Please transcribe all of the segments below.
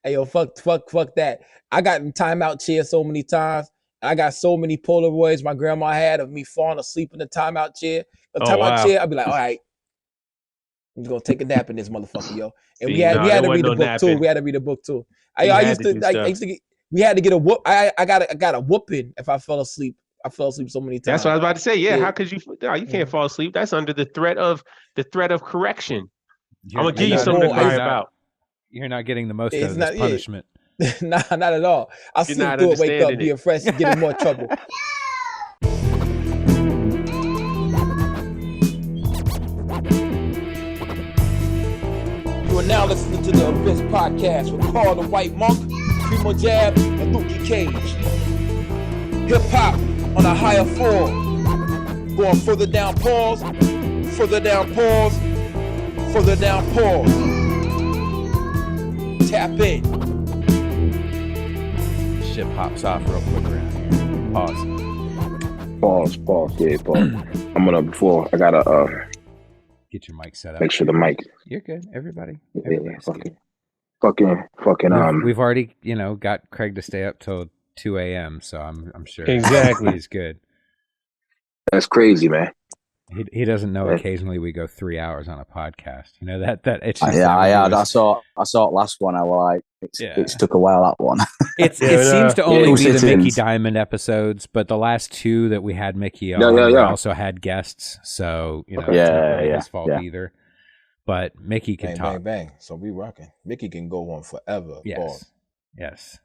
Hey, yo, fuck that. I got in timeout chair so many times. I got so many Polaroids my grandma had of me falling asleep in the timeout chair. The timeout chair, I'd be like, all right, I'm just gonna take a nap in this motherfucker, yo. And See, we had to read the book napping. too. We had to read the book too. I used to get. We had to get a whoop. I got a whooping if I fell asleep. I fell asleep so many times. That's what I was about to say. Yeah, how could you? No, you can't fall asleep. That's under the threat of correction. I'm gonna give you something to cry about. You're not getting the most out of this punishment. Nah, not at all. I'll sleep through it, wake up, being fresh, get in more trouble. You are now listening to the Abyss Podcast with Carl the White Monk, Primo Jab, and Luke Cage. Hip hop on a higher form. Going further down pause, further down pause, further down pause. Tap in. Shit pops off real quick around here. Pause. Pause. Yeah, pause. I'm gonna I gotta get your mic set up. Make sure the mic. You're good, everybody. Fucking. We've already, got Craig to stay up till 2 a.m. So I'm sure exactly he's good. That's crazy, man. He doesn't know. Occasionally we go 3 hours on a podcast. You know that it's just I saw it last one. I was like, it's took a while, that one. It seems to only be the Mickey Diamond episodes, but the last two that we had Mickey on, we also had guests. So it's not really his fault either. But Mickey can talk. Bang. So we rocking. Mickey can go on forever. Yes.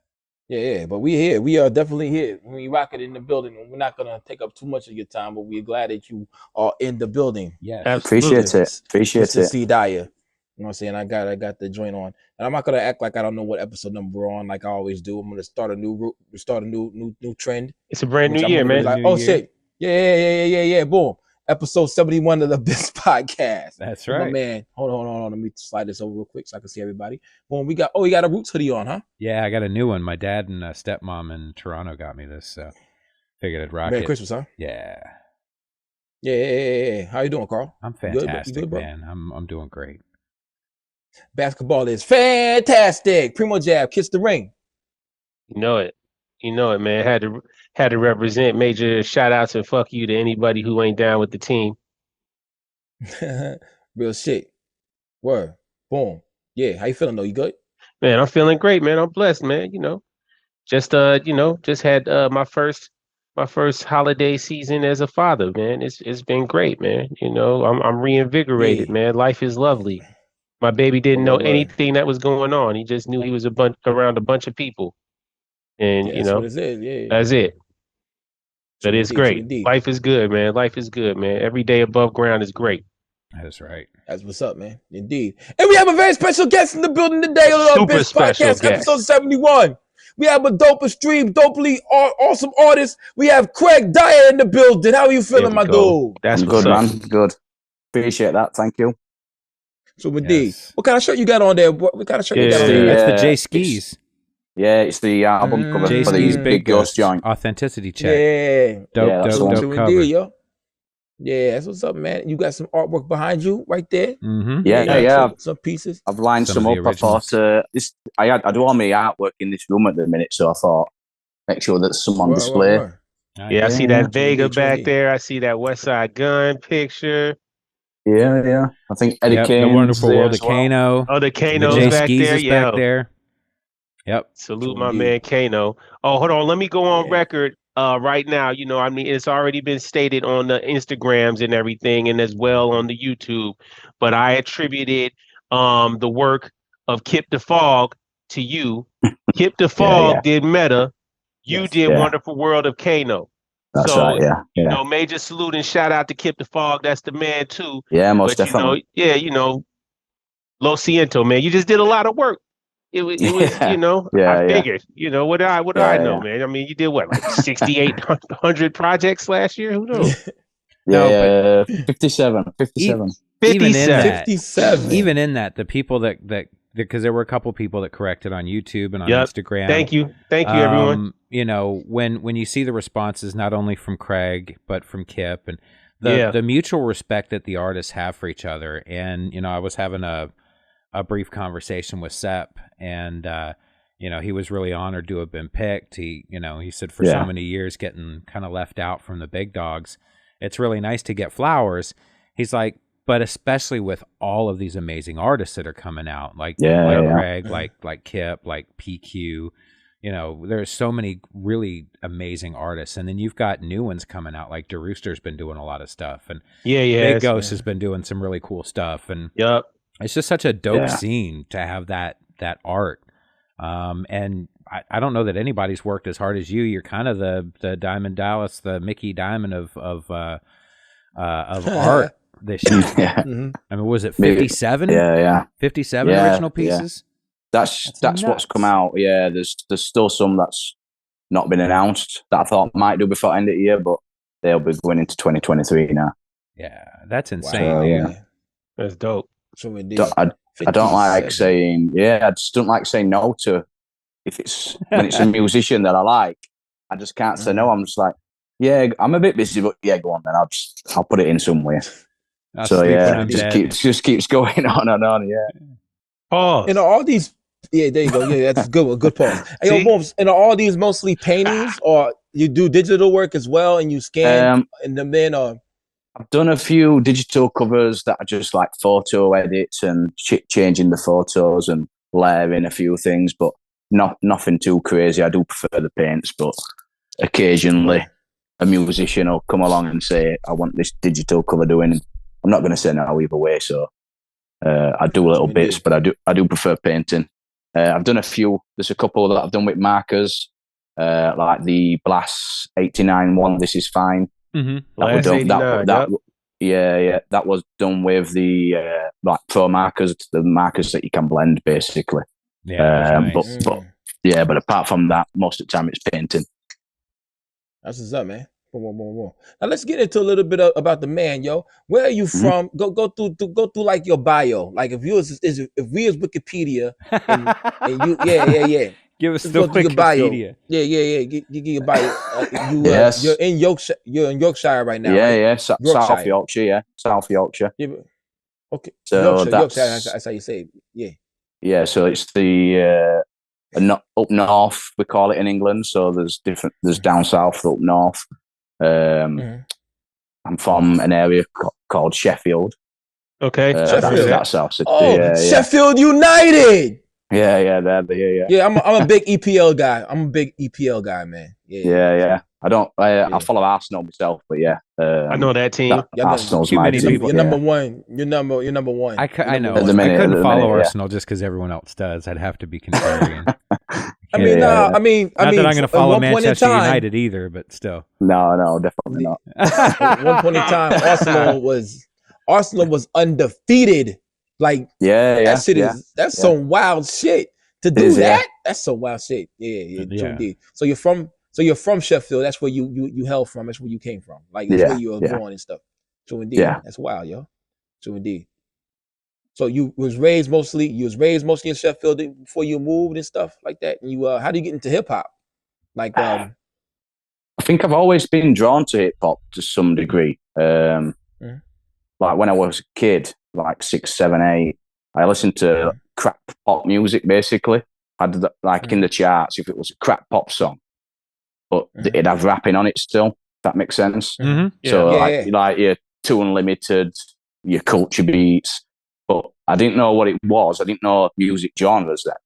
Yeah, but we're here. We are definitely here. We rock it in the building. We're not going to take up too much of your time, but we're glad that you are in the building. Yes. Appreciate it. To see Dyer. You know what I'm saying? I got the joint on. And I'm not going to act like I don't know what episode number we're on like I always do. I'm going to start a new trend. It's a brand new year, man. Shit. Yeah. Boom. Episode 71 of the Abyss Podcast. That's right. My man. Hold on. Let me slide this over real quick so I can see everybody. Boom. You got a Roots hoodie on, huh? Yeah, I got a new one. My dad and stepmom in Toronto got me this, so figured I'd rock it. Merry Christmas, huh? Yeah. Yeah. How you doing, Carl? I'm fantastic, good, man. I'm doing great. Basketball is fantastic. Primo Jab, kiss the ring. You know it, man. Had to represent. Major shout outs and fuck you to anybody who ain't down with the team. Real shit. Word. Boom. Yeah. How you feeling though? You good? Man, I'm feeling great, man. I'm blessed, man. Just had my first holiday season as a father, man. It's been great, man. I'm reinvigorated, man. Life is lovely. My baby didn't know anything that was going on. He just knew he was around a bunch of people. And that's it. Yeah. That's it. But it's great. Life is good, man. Life is good, man. Every day above ground is great. That's right. That's what's up, man. Indeed. And we have a very special guest in the building today on the Abyss Podcast, episode 71. We have a dopely awesome artist. We have Craig Dyer in the building. How are you feeling, my dude? That's good, man. Good. Appreciate that. Thank you. So indeed. Yes. What kind of shirt you got on there? What kind of shirt you got on there? That's the J Skis. Yeah, it's the album cover for the Big Ghost joint. Authenticity check. Yeah. Dope cover. Indeed, yo. Yeah, that's what's up, man. You got some artwork behind you right there. Mm-hmm. Yeah. Some pieces. I've lined some up. I thought I do all my artwork in this room at the minute, so I thought make sure that some on display. Right. Yeah, I see that Vega back there. I see that West Side Gun picture. Yeah. I think Eddie Kane. The Wonderful World of Kano. Oh, the Kano's back there. Back there. Yep. Salute my man Kano. Oh, hold on. Let me go on record right now. It's already been stated on the Instagrams and everything, and as well on the YouTube. But I attributed the work of Kip the Fog to you. Kip the Fog did Meta. You did Wonderful World of Kano. That's right, yeah. Major salute and shout out to Kip the Fog. That's the man too. Yeah, most definitely. Lo Siento, man. You just did a lot of work. It was, I figured, what do I know, man? I mean, you did what, like 6,800 projects last year? Who knows? 57. Even in that, the people that because there were a couple people that corrected on YouTube and on Instagram. Thank you, everyone. When you see the responses, not only from Craig but from Kip and the mutual respect that the artists have for each other, and I was having a brief conversation with Sepp, and he was really honored to have been picked. He said for so many years getting kind of left out from the big dogs, it's really nice to get flowers. He's like, but especially with all of these amazing artists that are coming out, like Craig, like Kip, like PQ. There's so many really amazing artists, and then you've got new ones coming out. Like DeRooster's been doing a lot of stuff, and Big Ghost has been doing some really cool stuff. And it's just such a dope scene to have that art. And I don't know that anybody's worked as hard as you. You're kind of the Diamond Dallas, the Mickey Diamond of art this year. I mean, was it 57? 57 original pieces. That's what's come out. Yeah, there's still some that's not been announced that I thought might do before end of the year, but they'll be going into 2023 now. Yeah, that's insane. So, that's dope. So I don't like saying I just don't like saying no to when it's a musician that I like. I just can't say no. I'm just like, I'm a bit busy, but go on then. I'll put it in somewhere. So it just keeps going on and on. Pause. All these. Yeah, there you go. Yeah, that's a good one. Good pause. Hey, and are all these mostly paintings, or you do digital work as well, and you scan and then I've done a few digital covers that are just like photo edits and changing the photos and layering a few things, but nothing too crazy. I do prefer the paints, but occasionally a musician will come along and say, I want this digital cover doing. I'm not going to say no either way, so I do little bits, but I do prefer painting. I've done a few. There's a couple that I've done with markers, like the Blast 89 one, This Is Fine. Blast 89, that was done with the like pro markers, the markers that you can blend, basically. Nice. But apart from that, most of the time it's painting. That's what's up, man. More. Now let's get into a little bit about the man, yo. Where are you from? Go through like your bio. Like if we was Wikipedia, and you, Give us the Wikipedia. Give your bio. You're in Yorkshire. You're in Yorkshire right now. Right? South Yorkshire. Yeah, South Yorkshire. Yeah, okay. So Yorkshire. That's how you say it. Yeah. So it's the up north, we call it in England. So there's down south, up north. I'm from an area called Sheffield. Okay, Sheffield. That's our city. Sheffield United. Yeah. Yeah, I'm a big EPL guy. I'm a big EPL guy, man. Yeah. I follow Arsenal myself, but I know that team. Arsenal's my team. You're number one. You're number one. I know. I couldn't follow Arsenal just because everyone else does. I'd have to be contrarian. I mean, not that I'm going to follow Manchester United either, but still. No, definitely not. At one point in time, Arsenal was undefeated. Like that shit that's some wild shit to do that. That's some wild shit. Yeah. Indeed. So you're from Sheffield. That's where you hail from. That's where you came from. Like that's where you were born and stuff. So indeed, that's wild, yo. So indeed. So you was raised mostly in Sheffield before you moved and stuff like that. And you how do you get into hip hop? Like I think I've always been drawn to hip hop to some degree. Like when I was a kid, like 6, 7, 8, I listened to crap pop music basically. I did like in the charts if it was a crap pop song, but it'd have rapping on it still. If that makes sense. So like your Two Unlimited, your Culture Beats. But I didn't know what it was. I didn't know music genres then.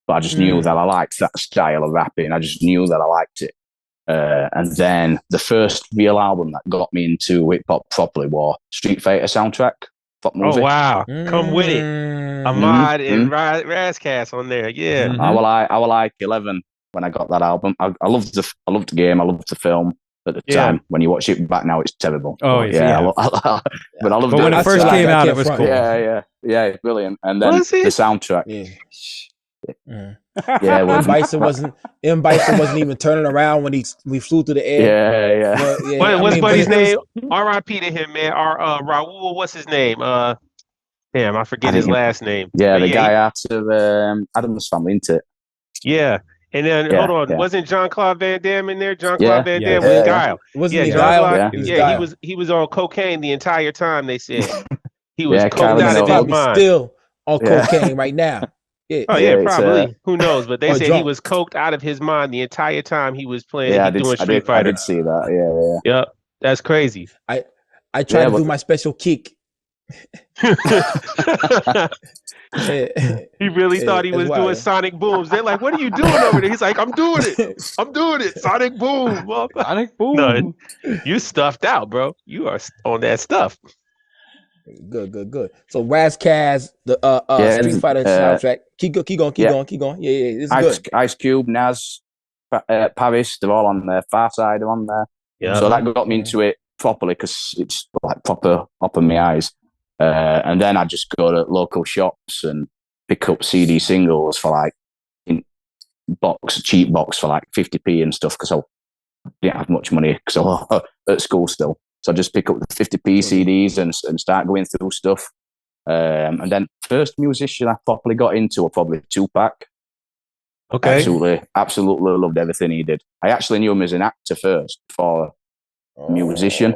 But I just knew that I liked that style of rapping. I just knew that I liked it. And then the first real album that got me into hip hop properly was Street Fighter soundtrack. Oh, wow. Come with it. Ahmad and Razcast on there. Yeah. I was like 11 when I got that album. I loved the game. I loved the film. At the time, when you watch it back now, it's terrible. Oh, yeah. But I loved it. But when it first came out, it was cool. Yeah, brilliant. And then the soundtrack. When Bison wasn't even turning around when we flew through the air. What's buddy's name? R.I.P. to him, man. Raul, what's his name? Damn, I forget his last name. Yeah, the guy out of Adam's Family, isn't it? Yeah. And then hold on, wasn't Jean-Claude Van Damme in there? Jean-Claude Van Damme was Guile. Wasn't he Guile? He was on cocaine the entire time. They said he was coked out of his mind. Still on cocaine right now. Yeah. Oh yeah, probably. Who knows? But they said he was coked out of his mind the entire time he was playing. Yeah, doing Street Fighter. I did see that. Yeah. Yep, that's crazy. I tried to do my special kick. He really thought he was doing sonic booms. They're like, "What are you doing over there?" He's like, "I'm doing it. I'm doing it. Sonic boom, sonic boom." No, you stuffed out, bro. You are on that stuff. Good. So Razzcast, the Street Fighter soundtrack. Keep going. Yeah. It's good. Ice Cube, Nas, Paris, they're all on there. Far Side are on there. Yeah. So that got me into it properly because it's like proper up in my eyes. And then I just go to local shops and pick up CD singles for like cheap box for like 50p and stuff because I didn't have much money because I was at school still. So I just pick up the 50p CDs and start going through stuff. And then first musician I properly got into was probably Tupac. Okay. Absolutely loved everything he did. I actually knew him as an actor first before a musician.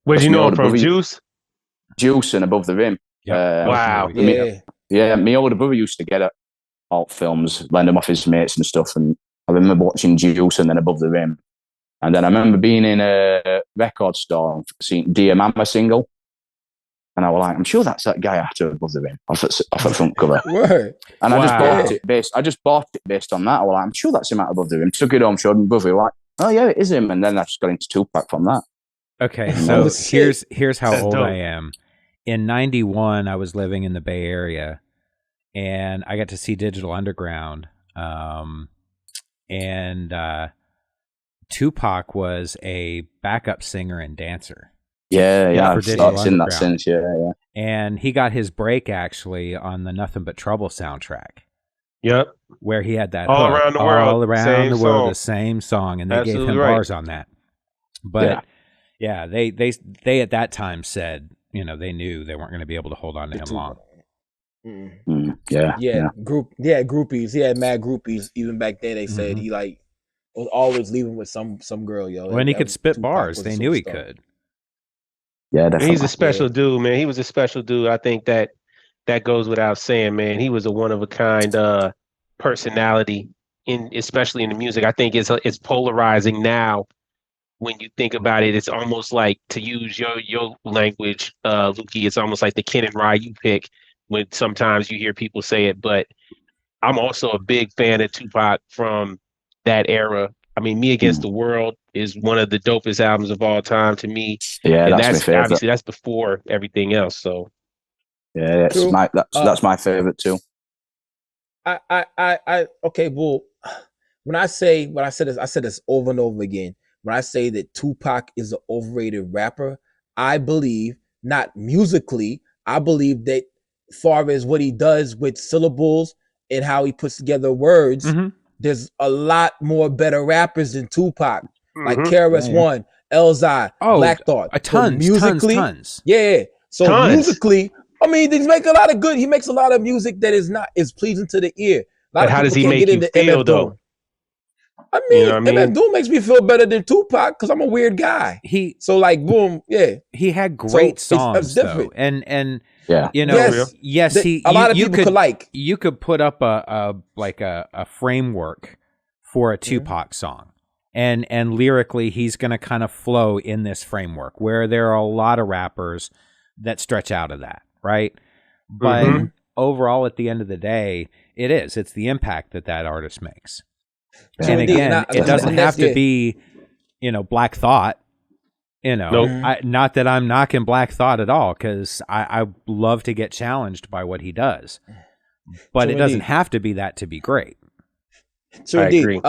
Where'd you know him from? Juice and Above the Rim. Wow. My older brother used to get alt films, lend them off his mates and stuff. And I remember watching Juice and then Above the Rim. And then I remember being in a record store and seeing Dear Mama single. And I was like, I'm sure that's that guy after Above the Rim, off the front cover. And I just bought it based on that. I was like, I'm sure that's him out Above the Rim. Took it home, showed my brother, like, oh yeah, it is him. And then I just got into Tupac from that. Okay, so here's how old I am. In 91, I was living in the Bay Area, and I got to see Digital Underground. And Tupac was a backup singer and dancer. Yeah, I've seen that since, yeah. And he got his break, actually, on the Nothing But Trouble soundtrack. Yep. Where he had that all around the world, the same song, and they gave him bars on that. But yeah, they at that time said, they knew they weren't going to be able to hold on to him long. Groupies. He had mad groupies. Even back then, they said he was always leaving with some girl, yo. When he could spit bars, they knew he could. Yeah, definitely. He's a special dude, man. He was a special dude. I think that goes without saying, man. He was a one of a kind personality, especially in the music. I think it's polarizing now. When you think about it, it's almost like, to use your language, Lukey, it's almost like the Ken and Ryu pick when sometimes you hear people say it. But I'm also a big fan of Tupac from that era. I mean, Me Against the World is one of the dopest albums of all time to me. Yeah, and that's my favorite. Obviously, that's before everything else. So yeah, that's my favorite too. Okay, well, I said this over and over again. When I say that Tupac is an overrated rapper, I believe, not musically, I believe that far as what he does with syllables and how he puts together words, there's a lot more better rappers than Tupac. Like KRS-One, Elzai, Black Thought. Tons. Yeah. So musically, I mean, he makes a lot of music that is pleasing to the ear. But how does he make you feel, though? I mean, MF Doom makes me feel better than Tupac because I'm a weird guy. He had great songs though, and a lot of people could like. You could put up a framework for a Tupac song, and lyrically he's going to kind of flow in this framework where there are a lot of rappers that stretch out of that, right? But overall, at the end of the day, it's the impact that artist makes. And again, it doesn't have to be, Black Thought. Not that I'm knocking Black Thought at all, because I love to get challenged by what he does, but it doesn't have to be that to be great. So I agree.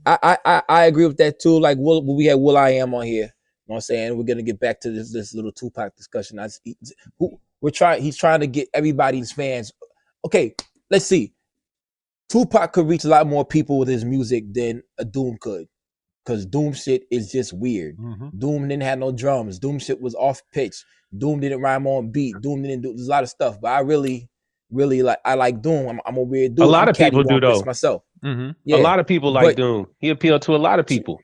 I agree with that too. Like we had Will I Am on here. You know what I'm saying? We're gonna get back to this little Tupac discussion. He's trying to get everybody's fans. Okay, let's see. Tupac could reach a lot more people with his music than a Doom could, because Doom shit is just weird. Doom didn't have no drums. Doom shit was off pitch. Doom didn't rhyme on beat. Doom didn't do. There's a lot of stuff, but I really like Doom. I'm a weird dude. A lot of people do though. Myself. A lot of people like Doom. He appealed to a lot of people.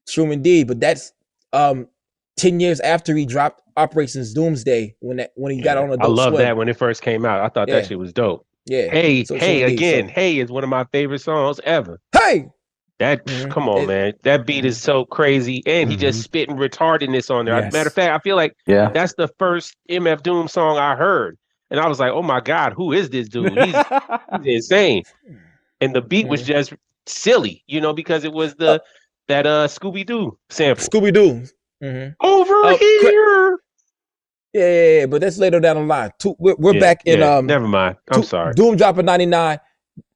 True indeed, but that's 10 years after he dropped Operations Doomsday when he got on Adult I love Swim. that when it first came out. I thought that shit was dope. Yeah. Hey, again, Hey is one of my favorite songs ever. Hey! Come on, man. That beat is so crazy. And he just spitting retardedness on there. Yes. Matter of fact, I feel like that's the first MF Doom song I heard. And I was like, oh my God, who is this dude? He's insane. And the beat was just silly, because it was that Scooby-Doo sample. Scooby-Doo. Over here. Yeah, but that's later down the line. We're back in never mind. I'm sorry. Doom Drop in 99.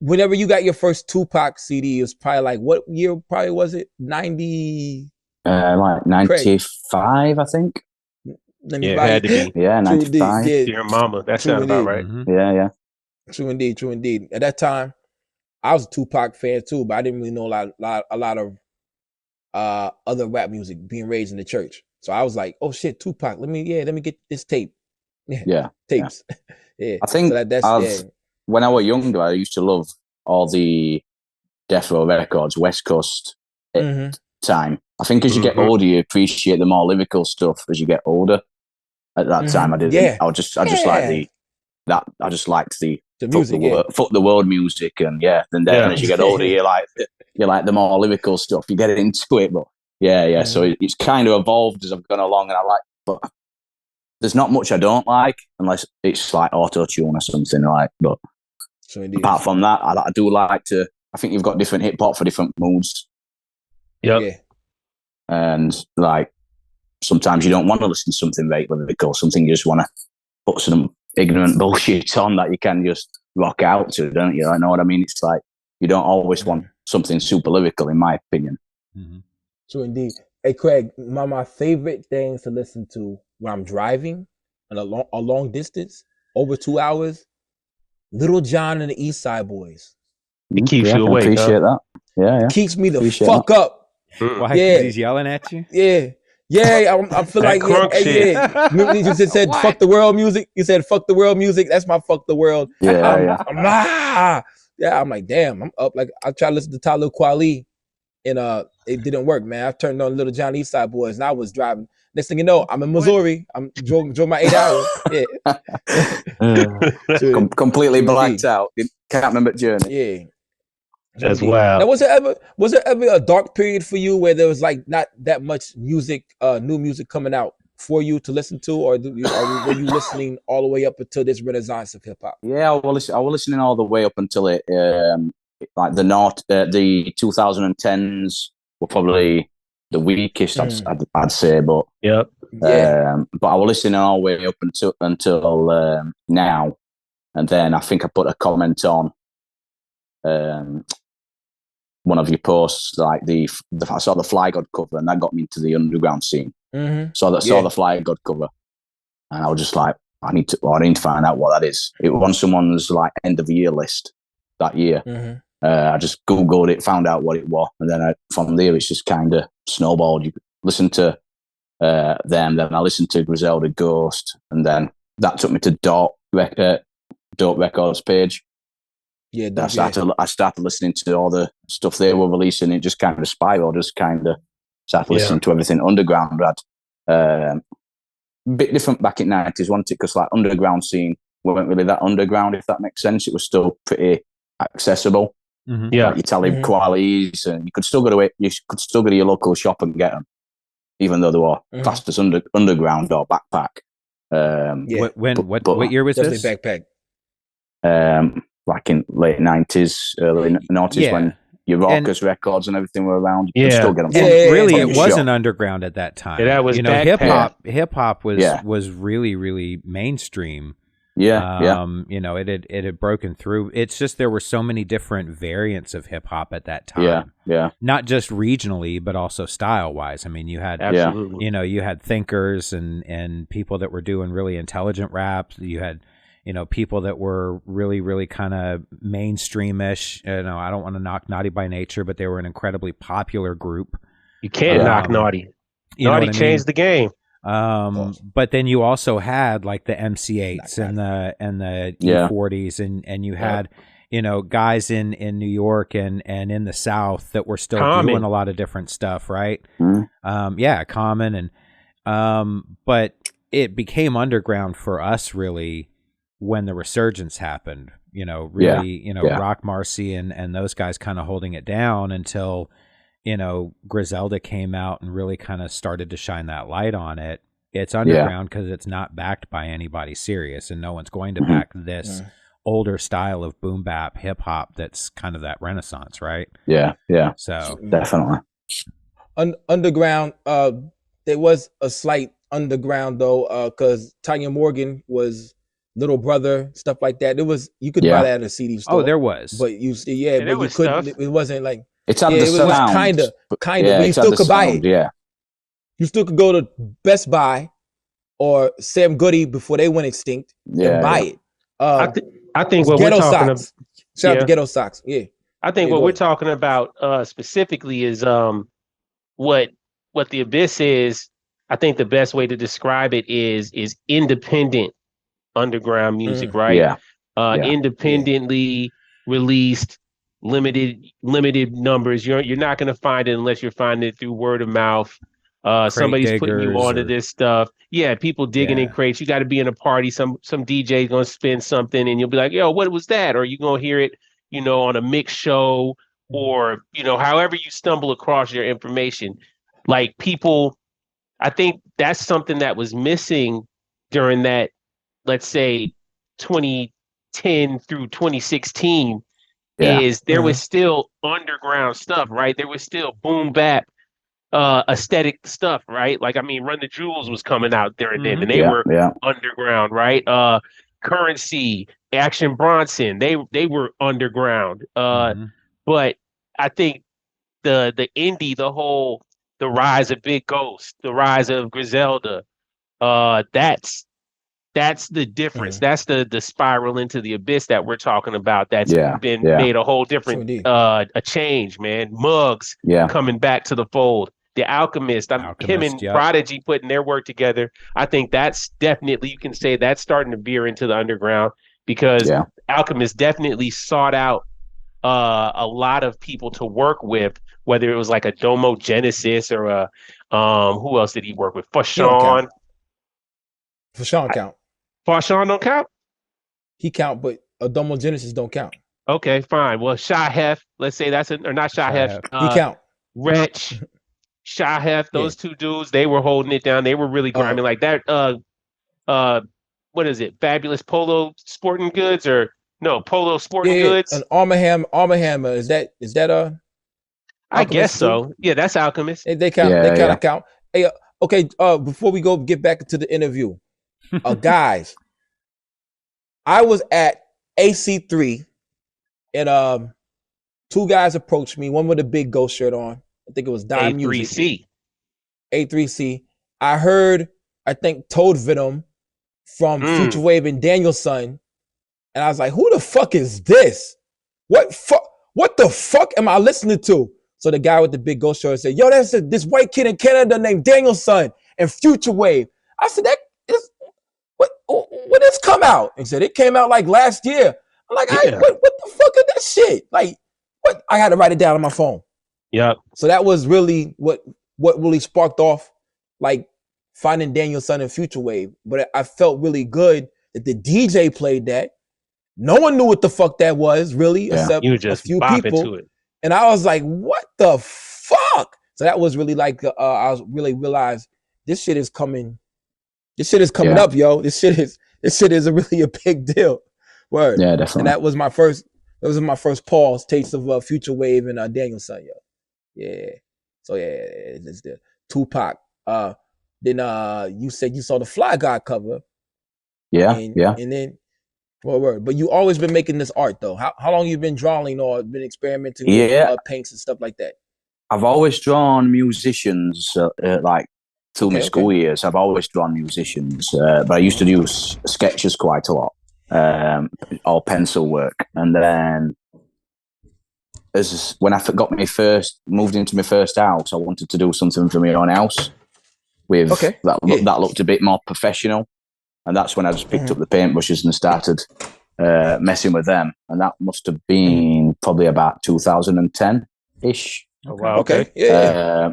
Whenever you got your first Tupac CD, it was probably like, what year probably was it? 90? Like 95, I think. It had to be. Yeah, 95. Dear Mama. That sounds about right. Yeah. True indeed. At that time, I was a Tupac fan too, but I didn't really know a lot of other rap music, being raised in the church. So I was like, oh shit, Tupac. Let me get this tape. Yeah. Tapes. Yeah. I think when I was younger, I used to love all the Death Row Records, West Coast time. I think as you get older, you appreciate the more lyrical stuff as you get older. At that time, I didn't. Yeah. I just liked the music, fuck the world music, and then as you get older, you like the more lyrical stuff. You get into it, but so it's kind of evolved as I've gone along, and but there's not much I don't like unless it's like auto-tune or something like. But apart from that, I do like to. I think you've got different hip hop for different moods. Yep. Yeah. And like sometimes you don't want to listen to something very lyrical, something you just want to put some ignorant bullshit on that you can just rock out to, don't you? I know what I mean. It's like you don't always want something super lyrical, in my opinion. True indeed. Hey Craig, my favorite things to listen to when I'm driving on a long distance, over 2 hours, Little John and the East Side Boys. It keeps you awake. Appreciate that. Yeah. Keeps me the fuck up. Why? Yeah, he's yelling at you. Yeah. I feel like Remember you just said fuck the world music. You said fuck the world music. That's my fuck the world. I'm like, damn. I'm up. Like I tried to listen to Talib Kweli, and it didn't work, man. I turned on Little John East Side Boys, and I was driving. Next thing you know, I'm in Missouri. I'm drove my 8 hours. Yeah. Completely blacked out. Can't remember the journey. Yeah. As well. Now, was there ever a dark period for you where there was like not that much music, new music coming out for you to listen to, or were you listening all the way up until this renaissance of hip hop? Yeah, I was listening all the way up until it, like the 2010s were probably the weakest, I'd say, but but I was listening all the way up until now, and then I think I put a comment on one of your posts, like I saw the Fly God cover, and that got me into the underground scene. Saw the Fly God cover, and I was just like, I need to find out what that is. It was on someone's like end of the year list that year. I just Googled it, found out what it was, and then from there it's just kind of snowballed. You listen to them, then I listened to Griselda Ghost, and then that took me to Dope Records page. Yeah, I started listening to all the stuff they were releasing. It just kind of spiraled. Just kind of started listening to everything underground. A bit different back in the 90s, wasn't it? Because like underground scene weren't really that underground, if that makes sense. It was still pretty accessible. Yeah, like your Talib Kweli's, and you could still go to your local shop and get them, even though they were classed as underground or backpack. What year was this? Definitely backpack. Like in late 90s, early 90s, when your Raucous records and everything were around. You could still get them. Really, it wasn't underground at that time. Yeah, that was hip hop was really, really mainstream. It had broken through. It's just there were so many different variants of hip hop at that time. Not just regionally, but also style wise. I mean, you had you had thinkers and people that were doing really intelligent rap. You had people that were really, really kind of mainstreamish. I don't want to knock Naughty by Nature, but they were an incredibly popular group. You can't knock Naughty. Naughty changed the game. But then you also had like the MC8s and the E40s, and you had guys in New York and in the South that were still doing a lot of different stuff, right? Common but it became underground for us really when the resurgence happened, really, Rock Marcy and those guys kind of holding it down until, Griselda came out and really kind of started to shine that light on it. It's underground because it's not backed by anybody serious, and no one's going to back this older style of boom bap hip hop that's kind of that renaissance, right? Yeah. So definitely. Underground, there was a slight underground though, because Tanya Morgan was Little Brother, stuff like that. You could buy that at a CD store. Oh, there was, but but you couldn't. Stuff. It wasn't like it's had the sound. It was kind of, but you still could buy it. Yeah, you still could go to Best Buy or Sam Goody before they went extinct and buy it. I think what we're talking about. Shout out to Ghetto Socks. Yeah, I think what we're talking about specifically is what the Abyss is. I think the best way to describe it is independent underground music, right? Independently released, limited numbers. You're not going to find it unless you're finding it through word of mouth. Somebody's putting you onto this stuff. Yeah, people digging in crates. You got to be in a party. Some DJ gonna spin something, and you'll be like, "Yo, what was that?" Or you gonna hear it, on a mix show, or however you stumble across your information. Like people, I think that's something that was missing during that, let's say, 2010 through 2016. Is there was still underground stuff, right? There was still boom bap aesthetic stuff, right? Like, I mean, Run the Jewels was coming out there and then, and they were underground, right? Currency, Action Bronson, they were underground. But I think the indie, the rise of Big Ghost, the rise of Griselda, that's the difference. That's the spiral into the abyss that we're talking about. That's been made a whole different a change, man. Muggs coming back to the fold. The Alchemist, him and Prodigy putting their work together. I think that's definitely, you can say that's starting to veer into the underground, because Alchemist definitely sought out a lot of people to work with, whether it was like a Domo Genesis or a who else did he work with? Fashawn. Fashawn count. Fashawn don't count? He count, but a Domo Genesis don't count. Okay, fine. Well, Shahef, let's say or not Shahef. He count. Wretch, Shahef, those two dudes, they were holding it down. They were really grinding like that. What is it? Fabulous Polo Sporting Goods, or no, Polo Sporting Goods? And Armor Hammer. Is that I guess so. Yeah, that's Alchemist. They count. They kind of count. Hey, okay. Before we get back to the interview, guys, I was at AC3, and two guys approached me. One with a big ghost shirt on. I think it was Dyer Music. A3C. I heard, I think, Toad Venom from Future Wave and Daniel's son. And I was like, who the fuck is this? What the fuck am I listening to? So the guy with the big ghost shirt said, yo, that's this white kid in Canada named Daniel's son and Future Wave. I said, when this come out? He said, it came out like last year. I'm like, what the fuck is that shit? Like, what? I had to write it down on my phone. Yeah. So that was really what really sparked off, like, finding Daniel's son and Future Wave. But I felt really good that the DJ played that. No one knew what the fuck that was, really, except a few people. To it. And I was like, what the fuck? So that was really like, I was really realized this shit is coming. This shit is coming up, yo. This shit is really a big deal. Word. Yeah, definitely. And that was my first pause, taste of Future Wave and Daniel's son, yo. Yeah. So it's the Tupac. Then you said you saw the Fly God cover. Yeah. And then word. But you always been making this art though. How long you been drawing or been experimenting with paints and stuff like that? I've always drawn musicians like through my school years. I've always drawn musicians, but I used to do sketches quite a lot, all pencil work. And then when I moved into my first house, I wanted to do something for my own house with that looked a bit more professional. And that's when I just picked up the paintbrushes and started messing with them. And that must have been probably about 2010-ish. Oh, wow. Okay.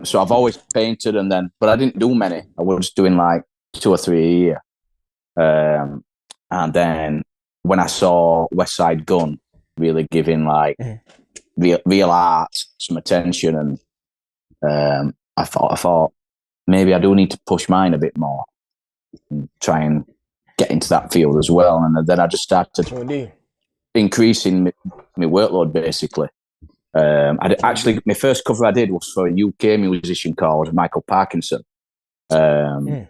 So I've always painted, but I didn't do many. I was doing like 2 or 3 a year. And then when I saw West Side Gun really giving like real art some attention, and I thought maybe I do need to push mine a bit more and try and get into that field as well. And then I just started increasing my workload basically. My first cover I did was for a UK musician called Michael Parkinson. I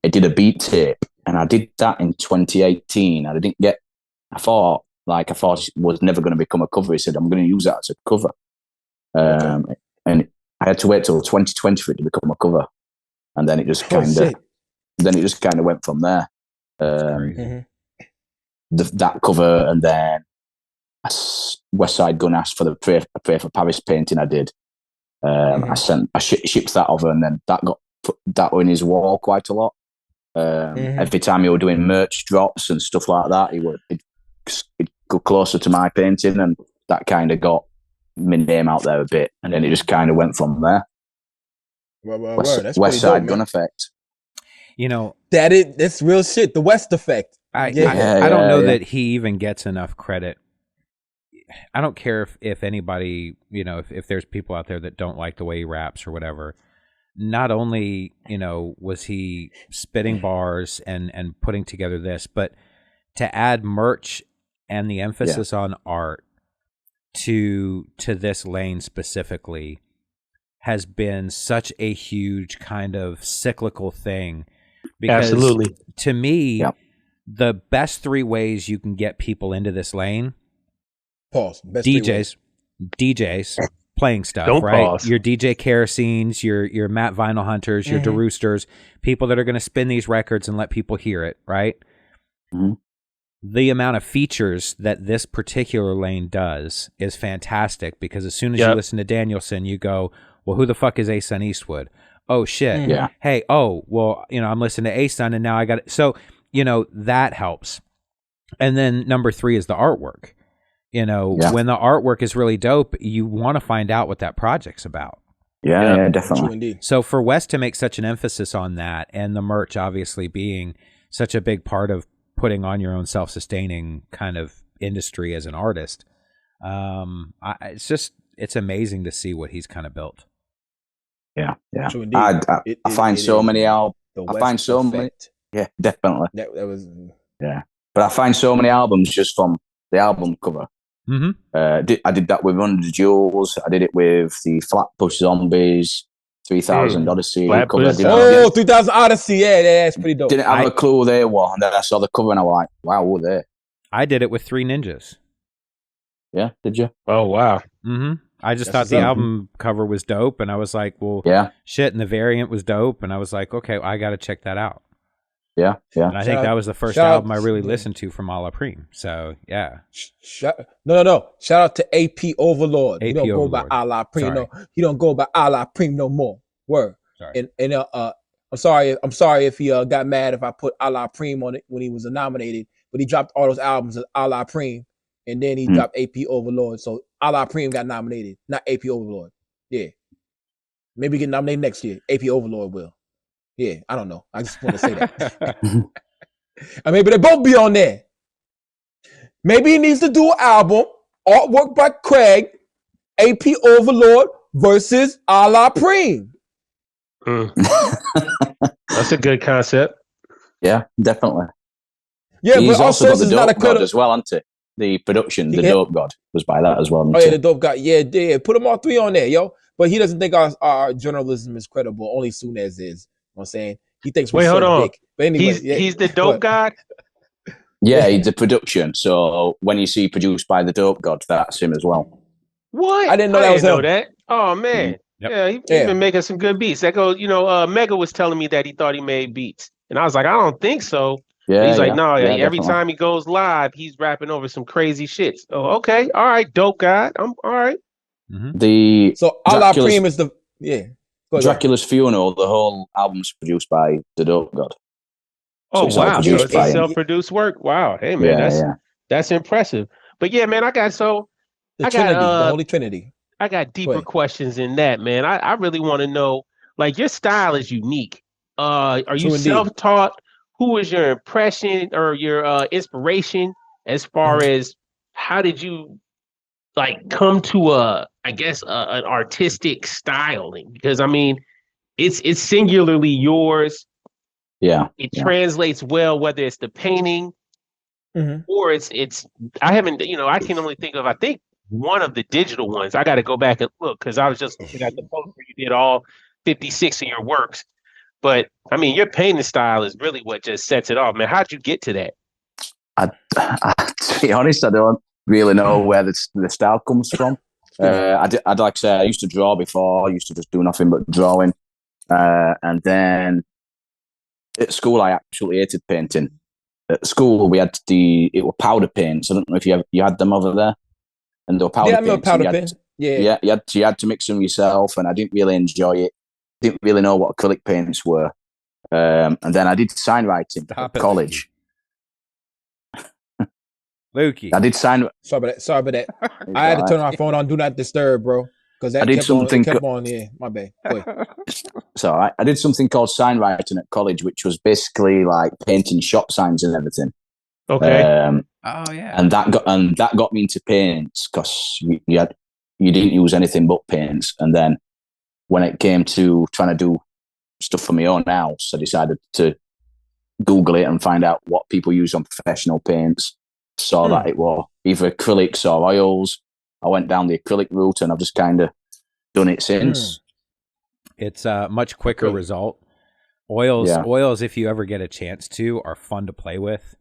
did a beat tape, and I did that in 2018. I thought it was never going to become a cover. He said, I'm going to use that as a cover. And I had to wait till 2020 for it to become a cover. And then it just kind of went from there. That cover, and then West Side Gun asked for the Pray for Paris painting I did. I shipped that over, and then that got put that in his wall quite a lot. Every time you were doing merch drops and stuff like that, it'd go closer to my painting, and that kind of got my name out there a bit, and then it just kind of went from there. West Side Gun effect. That's real shit. The West effect. I don't know that he even gets enough credit. I don't care if anybody, if there's people out there that don't like the way he raps or whatever. Not only, was he spitting bars and putting together this, but to add merch and the emphasis on art to this lane specifically has been such a huge kind of cyclical thing. Because absolutely, to me, the best three ways you can get people into this lane. Pause. DJs playing stuff, don't right? pause. Your DJ Kerosenes, your Matt Vinyl Hunters, your DeRoosters, people that are going to spin these records and let people hear it, right? The amount of features that this particular lane does is fantastic, because as soon as you listen to Danielson, you go, well, who the fuck is A-Sun Eastwood? Oh, shit. Yeah. Hey, well, I'm listening to A-Sun, and now I got it. So, that helps. And then number 3 is the artwork. When the artwork is really dope, you want to find out what that project's about. Yeah, definitely. True indeed. So for Wes to make such an emphasis on that, and the merch obviously being such a big part of putting on your own self-sustaining kind of industry as an artist, it's amazing to see what he's kind of built. Yeah. True indeed. I find so many albums. I find so many. Yeah, definitely. That was. Yeah, but I find so many albums just from the album cover. I did that with Under the Jewels. I did it with the Flatbush Zombies, 3000 Odyssey cover. 3000 Odyssey. Yeah, that's pretty dope. Didn't have a clue who they were, and then I saw the cover and I was like, wow, who are they? I did it with 3 Ninjas. Yeah, did you? Oh, wow. I just thought the album cover was dope, and I was like, well, shit, and the variant was dope, and I was like, okay, I got to check that out. Yeah. And I think that was the first album I really listened to from A La Prime. So, yeah. No. Shout out to AP Overlord. He don't go by A La Prime. No, he don't go by A La Prime no more. Word. Sorry. And I'm sorry if he got mad if I put A La Prime on it when he was nominated, but he dropped all those albums as A La Prime, and then he dropped AP Overlord. So A La Prime got nominated, not AP Overlord. Yeah. Maybe get nominated next year. AP Overlord will. Yeah, I don't know. I just want to say that. I mean, but they both be on there. Maybe he needs to do an album, artwork by Craig, AP Overlord versus A La Prime. That's a good concept. Yeah, definitely. Yeah, he's but also got the not Dope God as well, hasn't he? The production, the Dope God was by that as well. Oh, yeah, the Dope God. Yeah. Put them all 3 on there, yo. But he doesn't think our journalism is credible, only soon as is. I'm saying he thinks we're so big. But anyway, he's the Dope God. Yeah, he's the production. So when you see produced by the Dope God, that's him as well. What? I didn't know that was him. That. Oh man, he's been making some good beats. That goes, Mega was telling me that he thought he made beats, and I was like, I don't think so. Yeah, he's like, no, every time he goes live, he's rapping over some crazy shit. Oh, okay, all right, Dope God, I'm all right. So A La Prime is the Dracula's Funeral, the whole album's produced by the Dope God. Oh, wow. So it's self-produced work? Wow. Hey, man, that's impressive. But yeah, man, the Holy Trinity. I got deeper questions in that, man. I really want to know, like, your style is unique. Are you self-taught? Who was your impression or your inspiration as far as how did you like come to an artistic styling? Because I mean, it's singularly yours. Yeah. It translates well, whether it's the painting or it's I haven't, I can only think of, I think one of the digital ones. I got to go back and look because I was just looking at the post where you did all 56 of your works. But I mean, your painting style is really what just sets it off, man. How'd you get to that? To be honest, I don't really know where the style comes from. I'd like to say I used to draw before. I used to just do nothing but drawing. And then at school, I actually hated painting. At school, we had it were powder paints. I don't know if you had them over there. And they were powder paints. Yeah, I'm a powder pen. Yeah, you had to mix them yourself, and I didn't really enjoy it. Didn't really know what acrylic paints were. And then I did sign writing at college. Lukey. I did sign. Sorry about that. I had to turn my phone on Do Not Disturb, bro, because that kept on. Yeah, my bad. So I did something called sign writing at college, which was basically like painting shop signs and everything. Okay. Oh yeah. And that got me into paints because you didn't use anything but paints. And then when it came to trying to do stuff for my own house, I decided to Google it and find out what people use on professional paints. Saw that it was either acrylics or oils. I went down the acrylic route and I've just kind of done it since. It's a much quicker result. Oils, if you ever get a chance to, are fun to play with.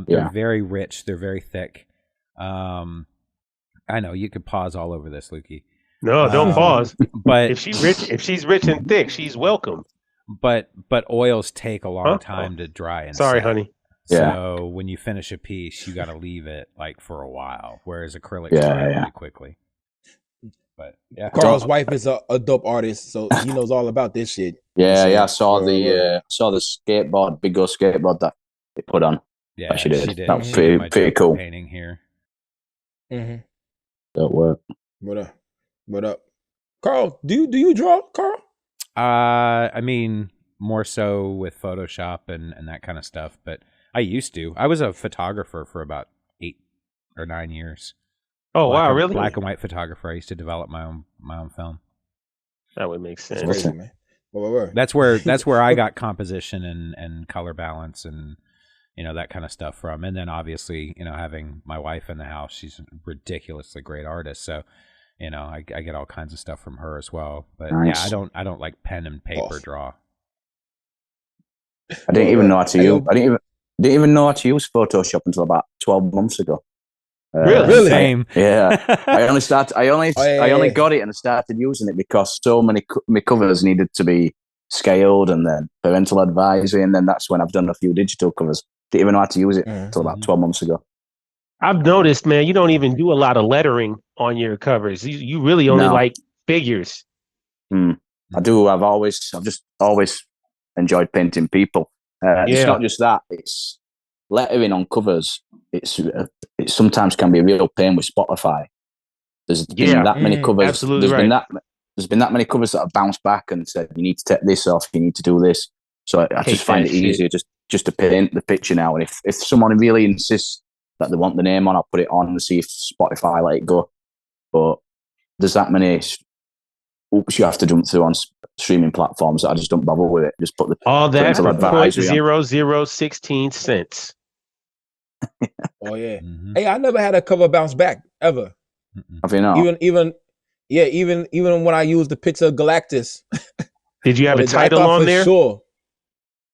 They're very rich. They're very thick. I know you could pause all over this, Lukey. No, don't pause. But if she's rich and thick, she's welcome. But oils take a long time to dry and sorry, set. Honey. So when you finish a piece, you got to leave it like for a while, whereas acrylics dry really quickly. But yeah, Carl's wife is a dope artist, so he knows all about this shit. I saw the skateboard, big old skateboard that they put on. Yeah, she did. That was pretty cool. Painting here. That work. What up, Carl? Do you draw, Carl? I mean, more so with Photoshop and that kind of stuff, but I used to. I was a photographer for about 8 or 9 years. Oh wow, really? Black and white photographer. I used to develop my own film. That would make sense. That's crazy, man. That's where I got composition and color balance and that kind of stuff from. And then obviously, having my wife in the house, she's a ridiculously great artist. So, I get all kinds of stuff from her as well. But nice. yeah, I don't like pen and paper draw. I didn't even know how to use. I didn't even know how to use Photoshop until about 12 months ago. Really? Same. Yeah. I only got it and started using it because so many my covers needed to be scaled and then parental advisory, and then that's when I've done a few digital covers. Didn't even know how to use it until about 12 months ago. I've noticed, man, you don't even do a lot of lettering on your covers. You really only like figures. I do. I've just always enjoyed painting people. It's not just that. It's lettering on covers. It sometimes can be a real pain with Spotify. There's been that many covers. Absolutely there's been that many covers that have bounced back and said you need to take this off. You need to do this. So I just find it easier just to paint the picture now. And if someone really insists that they want the name on, I'll put it on and see if Spotify let it go. But there's that many hoops you have to jump through on streaming platforms that I just don't bother with it. Just put the all that for 0.0016 cents. Oh yeah. Hey, I never had a cover bounce back ever. Have you not? Even when I used the picture of Galactus. Did you have a title on there? Sure.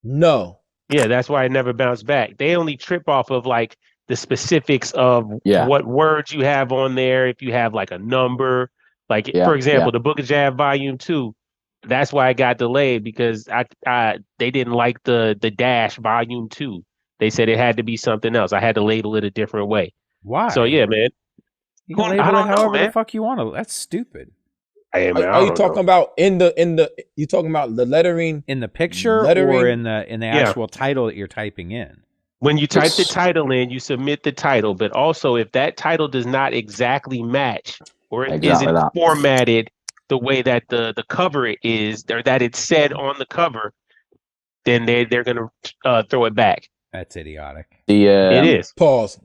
No. Yeah, that's why it never bounced back. They only trip off of like the specifics of what words you have on there. If you have like a number, like for example, the Book of Jab Volume 2. That's why it got delayed because they didn't like the dash Volume 2. They said it had to be something else. I had to label it a different way. Why? So yeah, man. You can label it however the fuck you want to. That's stupid. Hey, man, are you talking about you talking about the lettering in the picture or in the actual title that you're typing in? When you type the title in, you submit the title, but also if that title does not exactly match or it isn't formatted the way that the cover is, or that it's said on the cover, then they're gonna throw it back. That's idiotic. It is. Pause.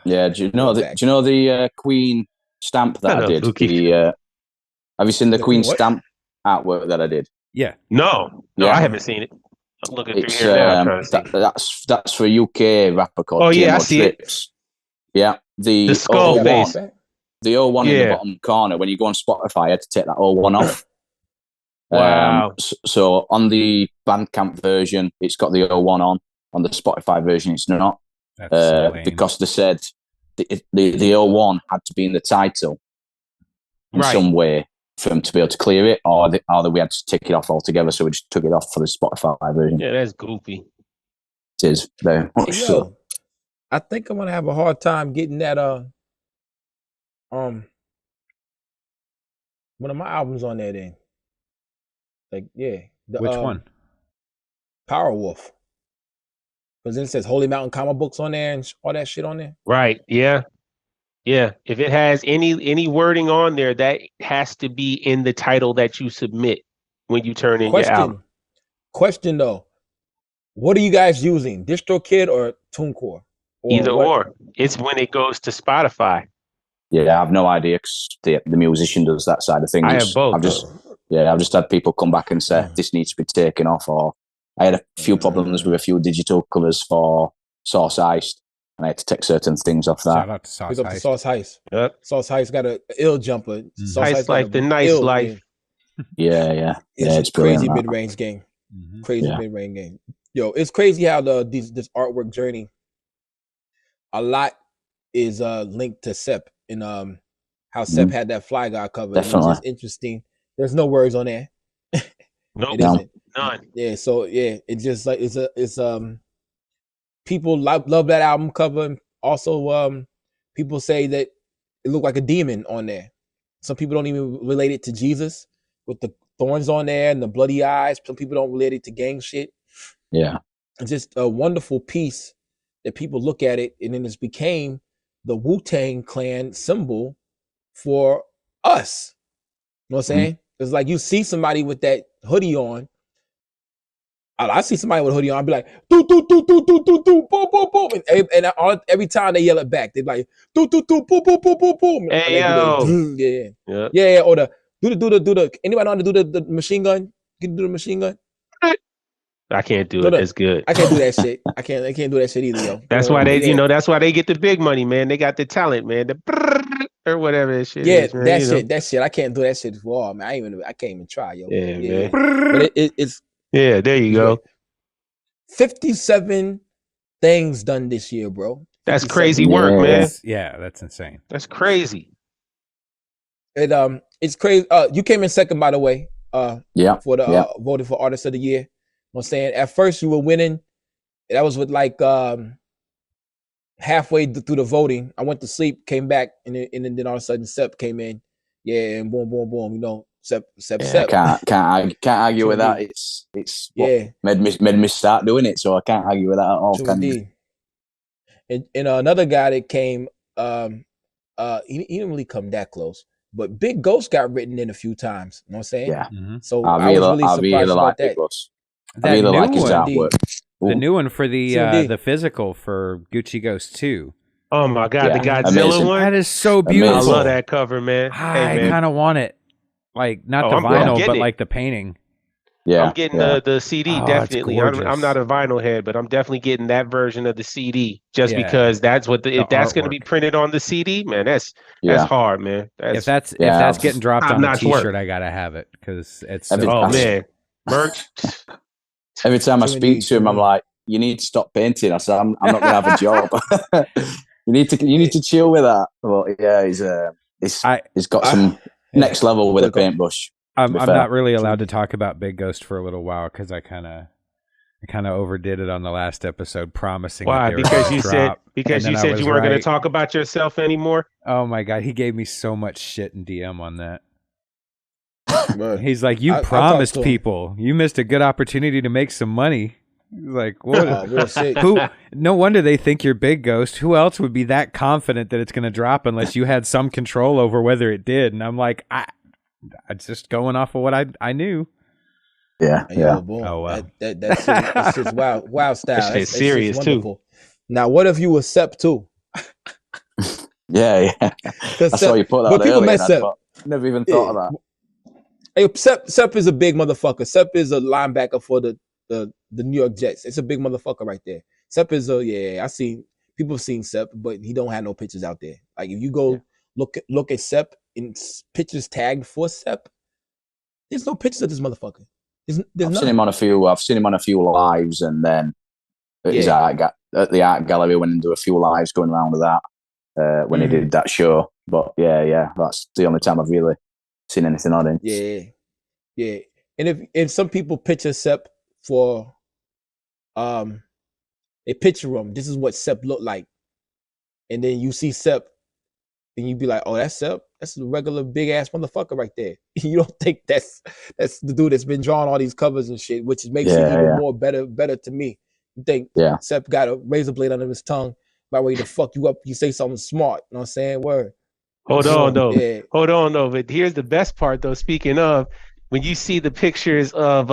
Yeah, do you know the Queen stamp that I did? Have you seen the Queen stamp artwork that I did? Yeah. No, I haven't seen it. I'm looking through here now. Trying to see. That's for a UK rapper called I see Trips. It. Yeah, the skull face. The 01 in the bottom corner. When you go on Spotify, I had to take that 01 off. Wow. So on the Bandcamp version, it's got the 01 on. On the Spotify version, it's not. Because they said the 01 had to be in the title in some way for them to be able to clear it, or we had to take it off altogether. So we just took it off for the Spotify version. Yeah, that's goofy. It is very much so. I think I'm gonna have a hard time getting that. One of my albums on there. Then, like, which one? Powerwolf. Because then it says Holy Mountain comic books on there and all that shit on there. Right. Yeah. Yeah. If it has any wording on there, that has to be in the title that you submit when you turn in your album. Question though, what are you guys using? DistroKid or TuneCore? Either or. It's when it goes to Spotify. Yeah, I have no idea because the musician does that side of things. I have both. I've just had people come back and say this needs to be taken off, or I had a few problems with a few digital covers for Sauce Heist, and I had to take certain things off that. Shout out to Sauce Heist. Sauce Heist. Yep. Sauce Heist got an ill jumper. Sauce Heist Life, the nice life. Yeah. It's crazy mid-range game. Crazy mid-range game. Yo, it's crazy how this artwork journey, a lot is linked to Sep and how Sep had that Fly Guy cover. Definitely. Which is interesting. There's no words on there. Nope. It isn't. None. Yeah, so it's just like it's people love that album cover. And also, people say that it looked like a demon on there. Some people don't even relate it to Jesus with the thorns on there and the bloody eyes. Some people don't relate it to gang shit. Yeah, it's just a wonderful piece that people look at it, and then it became the Wu-Tang Clan symbol for us. You know what I'm saying? It's like you see somebody with that hoodie on. I see somebody with a hoodie on, I'd be like, do, boom, boom, boom. And every time they yell it back, they're like, do, boom, boom, boom, boom, boom. Hey, yo. Yeah. Or do the, anybody know how to do the machine gun? Can you do the machine gun? I can't do it. That's good. I can't do that shit. I can't do that shit either, yo. That's why that's why they get the big money, man. They got the talent, man. Or whatever that shit is, man. That shit. I can't do that shit for all, man. I can't even try, yo. Yeah, man. But it's there you go. 57 things done this year, bro. That's crazy work, man. Yeah, that's insane. That's crazy. It's crazy. You came in second, by the way. For the voted for Artist of the Year. You know what I'm saying? At first you were winning. That was with like halfway through the voting. I went to sleep, came back, and then all of a sudden Sep came in. Yeah, and boom, boom, boom. You know, Sep. Can't argue with that. It's made me start doing it, so I can't argue with that at all. And another guy that came, he didn't really come that close, but Big Ghost got written in a few times. You know what I'm saying? Yeah. So I was really surprised about that. I really like his artwork. The new one for the physical for Gucci Ghost 2. Oh my God, the Godzilla one. That is so beautiful. I love that cover, man. I kind of want it, like not the vinyl, but like the painting. Yeah, I'm getting the CD definitely. I'm not a vinyl head, but I'm definitely getting that version of the CD just because that's what if that's going to be printed on the CD, man. That's hard, man. If that's getting dropped on a T-shirt, I gotta have it because it's. Man, merch. Every time I speak to him, I'm like, "You need to stop painting." I said, "I'm not gonna have a job." You need to chill with that. But yeah, he's got some next level with a paintbrush. I'm not really allowed to talk about Big Ghost for a little while because I kind of overdid it on the last episode, promising. Why? Because you said you weren't going to talk about yourself anymore. Oh my God, he gave me so much shit in DM on that. He's like, you promised people. You missed a good opportunity to make some money. Like, what? Who? No wonder they think you're Big Ghost. Who else would be that confident that it's going to drop unless you had some control over whether it did? And I'm like, I just going off of what I knew. Yeah, Yo, boom. Oh, wow. That's just wild style. That shit's serious wonderful. Now, what if you were Sep too? yeah. I saw you put that but people earlier. mess up. Never even thought of that. Hey, Sep is a big motherfucker. Sep is a linebacker for the New York Jets. It's a big motherfucker right there. Sep is I seen people have seen Sep, but he don't have no pictures out there. Like if you go look at Sep and pictures tagged for Sep, there's no pictures of this motherfucker. I've seen him on a few. I've seen him on a few lives, and then at the art gallery when he do a few lives going around with that when he did that show. But yeah, that's the only time I've really seen anything on him. Yeah. And if some people picture Sep for they picture him, this is what Sep looked like, and then you see Sep, and you be like, oh, that's Sep. That's a regular big ass motherfucker right there. You don't think that's the dude that's been drawing all these covers and shit, which makes it even more better to me. You think Sep got a razor blade under his tongue by way to fuck you up. You say something smart. You know what I'm saying? Word. Hold on though. But here's the best part though. Speaking of, when you see the pictures of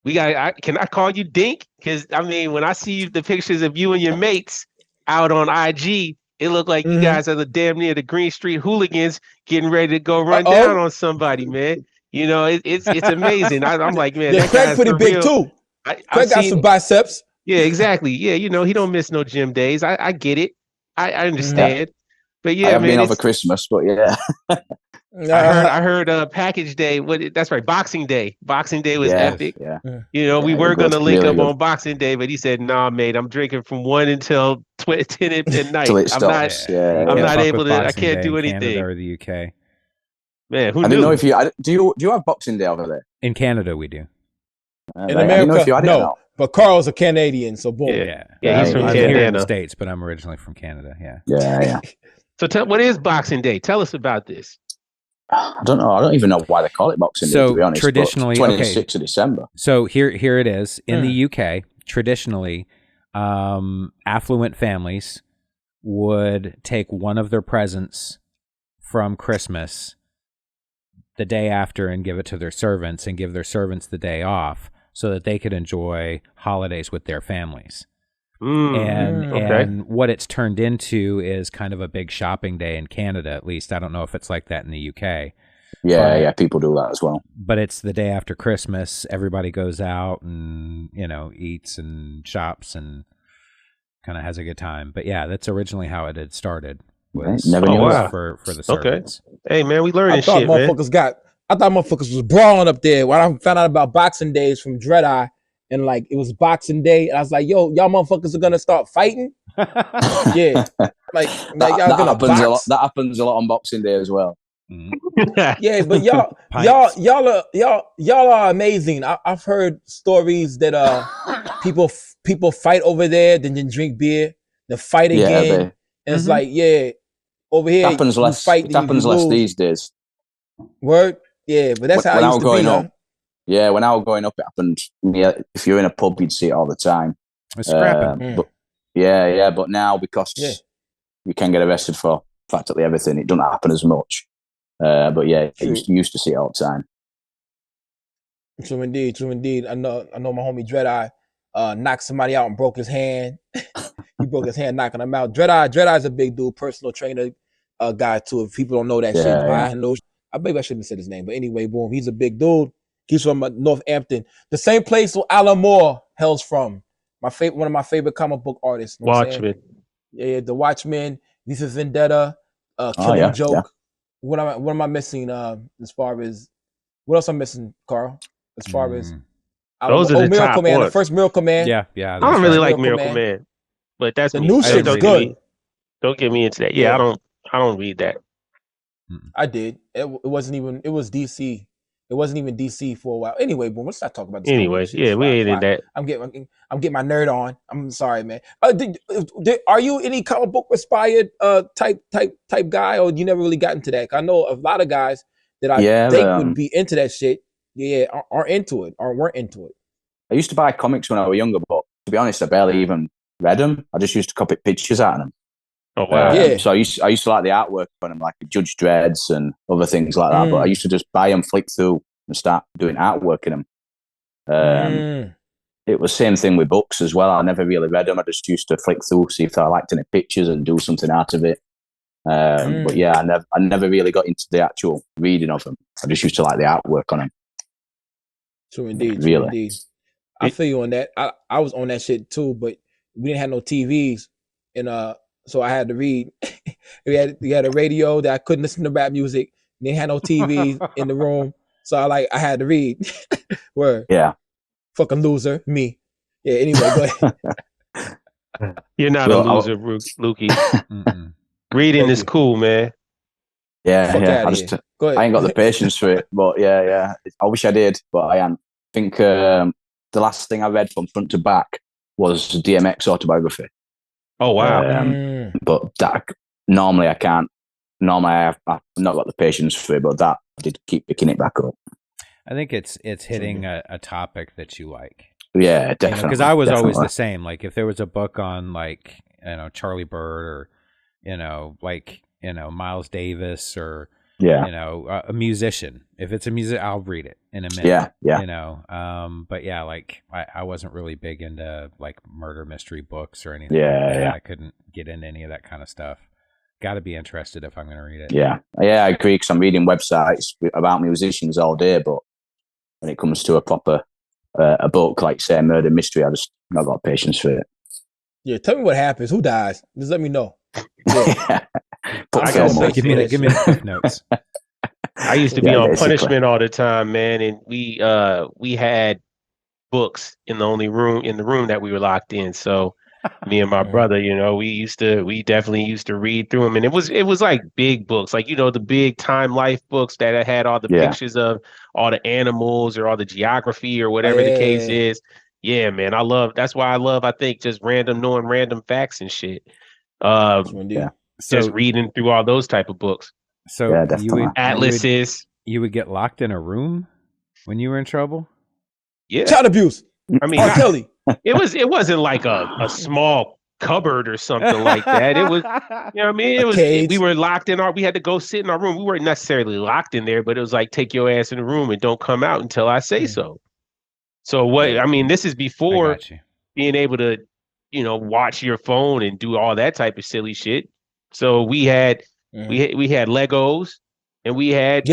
can I call you Dink? Because I mean, when I see the pictures of you and your mates out on IG, it looked like you guys are the damn near the Green Street hooligans getting ready to go run down on somebody, man. You know, it's amazing. I'm like, man, that Craig guy's pretty big real. too. Craig got some biceps. Yeah, exactly. Yeah, you know, he don't miss no gym days. I get it. I understand. But yeah, I have been over Christmas, but yeah. I heard Package Day. That's right, Boxing Day. Boxing Day was epic. Yeah. You know, we were gonna link up on Boxing Day, but he said, "Nah, mate, I'm drinking from 1 until 10 at night. Till it stops. I'm not able to. I can't do anything." Canada or the UK. Man, who knew? I don't know if you do you have Boxing Day over there? In Canada, we do. In America, no. But Carl's a Canadian, so boom. Yeah, he's from I'm Canada. here in the States, but I'm originally from Canada. Yeah. So, what is Boxing Day? Tell us about this. I don't know. I don't even know why they call it Boxing Day, to be honest. Traditionally, 26th of December. So here it is. In the UK, traditionally, affluent families would take one of their presents from Christmas the day after and give it to their servants and give their servants the day off so that they could enjoy holidays with their families. And what it's turned into is kind of a big shopping day in Canada, at least. I don't know if it's like that in the UK. Yeah, people do that as well. But it's the day after Christmas. Everybody goes out and, eats and shops and kind of has a good time. But yeah, that's originally how it had started. Never knew for the servants. Hey, man, we learning shit, man. I thought motherfuckers was brawling up there. When I found out about Boxing Days from Dread Eye, and like it was Boxing Day, and I was like, "Yo, y'all motherfuckers are gonna start fighting." Yeah, like y'all gonna happens box? a lot. That happens a lot on Boxing Day as well. Yeah, but y'all are amazing. I've heard stories that people fight over there, then drink beer, then fight again, and it's like over here it happens less. It happens less these days. Word, yeah, but that's how it used to be. Up. Yeah, when I was growing up, it happened. Yeah, if you're in a pub, you'd see it all the time. Scrapping. But but now because you can get arrested for practically everything, it doesn't happen as much. But yeah, you used to see it all the time. True indeed. I know my homie Dread Eye knocked somebody out and broke his hand. He broke his hand knocking him out. Dread Eye's a big dude, personal trainer guy too. If people don't know that shit, I maybe I shouldn't have said his name, but anyway, boom, he's a big dude. He's from Northampton, the same place where Alan Moore hails from. One of my favorite comic book artists. You know Watchmen. Yeah, the Watchmen, V for Vendetta, Killing Joke. Yeah. What am I missing? As far as what else I'm missing, Carl? As far as those are the Miracle top Man, ones. the first Miracle Man. Yeah. I don't really like Miracle Man, but that's the new shit's good. Don't get me into that. Yeah, I don't read that. I did. It wasn't even. It was DC. It wasn't even DC for a while. Anyway, but let's not talk about this. Anyway, we ain't in that. I'm getting my nerd on. I'm sorry, man. Are you any comic book inspired type guy, or you never really got into that? I know a lot of guys that I think would be into that shit. Yeah, aren't into it or weren't into it. I used to buy comics when I was younger, but to be honest, I barely even read them. I just used to copy pictures out of them. Oh wow! So I used to like the artwork on them, like Judge Dredd's and other things like that. But I used to just buy them, flick through, and start doing artwork in them. It was same thing with books as well. I never really read them. I just used to flick through, see if I liked any pictures and do something out of it. But yeah, I never really got into the actual reading of them. I just used to like the artwork on them. True indeed. Really. True indeed. I feel you on that. I was on that shit too, but we didn't have no TVs, and so I had to read. we had a radio that I couldn't listen to rap music. They had no TV in the room, so I had to read. Word. Yeah. Fucking loser, me. Yeah. Anyway, go ahead. You're not a loser, Lukey. Reading is cool, man. Yeah, Fuck yeah. Go ahead. I ain't got the patience for it, but yeah. I wish I did, but I am. I think the last thing I read from front to back was DMX autobiography. Oh wow! But that normally I can't. Normally I've not got the patience for it, but that I did keep picking it back up. I think it's hitting a topic that you like. Yeah, definitely. Because I was always the same. Like if there was a book on like Charlie Bird or Miles Davis or a musician. If it's a music, I'll read it in a minute. Yeah. But yeah, like I wasn't really big into like murder mystery books or anything. Yeah. I couldn't get into any of that kind of stuff. Got to be interested if I'm going to read it. Yeah, I agree. Because I'm reading websites about musicians all day, but when it comes to a proper a book like say murder mystery, I just not got patience for it. Yeah, tell me what happens. Who dies? Just let me know. Yeah. Give me the quick notes. I used to be on punishment all the time, man, and we had books in the room that we were locked in. So me and my brother, we definitely used to read through them, and it was like big books, like the big Time Life books that had all the pictures of all the animals or all the geography or whatever the case is. Yeah, man, that's why I love I think just knowing random facts and shit. Just reading through all those type of books. So atlases. You would get locked in a room when you were in trouble? Yeah. Child abuse. I mean, Kelly. It wasn't like a small cupboard or something like that. It was, we were locked in we had to go sit in our room. We weren't necessarily locked in there, but it was like, take your ass in the room and don't come out until I say so. So this is before being able to, watch your phone and do all that type of silly shit. So we had Legos and we had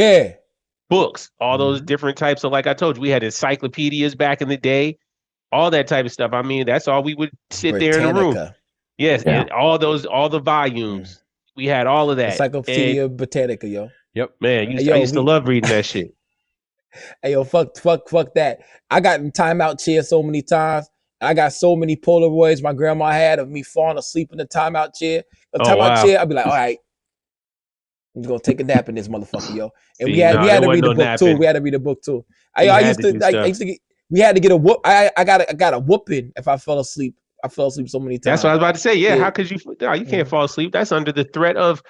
books, all those different types of, like I told you, we had encyclopedias back in the day, all that type of stuff. I mean, that's all we would sit there in the room. Yes, and all the volumes. We had all of that. Encyclopedia Britannica, yo. Yep, man. I used to love reading that shit. Hey, yo, fuck that. I got in timeout chair so many times. I got so many Polaroids my grandma had of me falling asleep in the timeout chair. Chair, I'd be like, all right, I'm just gonna take a nap in this motherfucker, yo. And we had to read the book too. We had to read a book too. We had to get a whoop. I got a whooping if I fell asleep. I fell asleep so many times. That's what I was about to say. Yeah. How could you? No, you can't fall asleep. That's under the threat of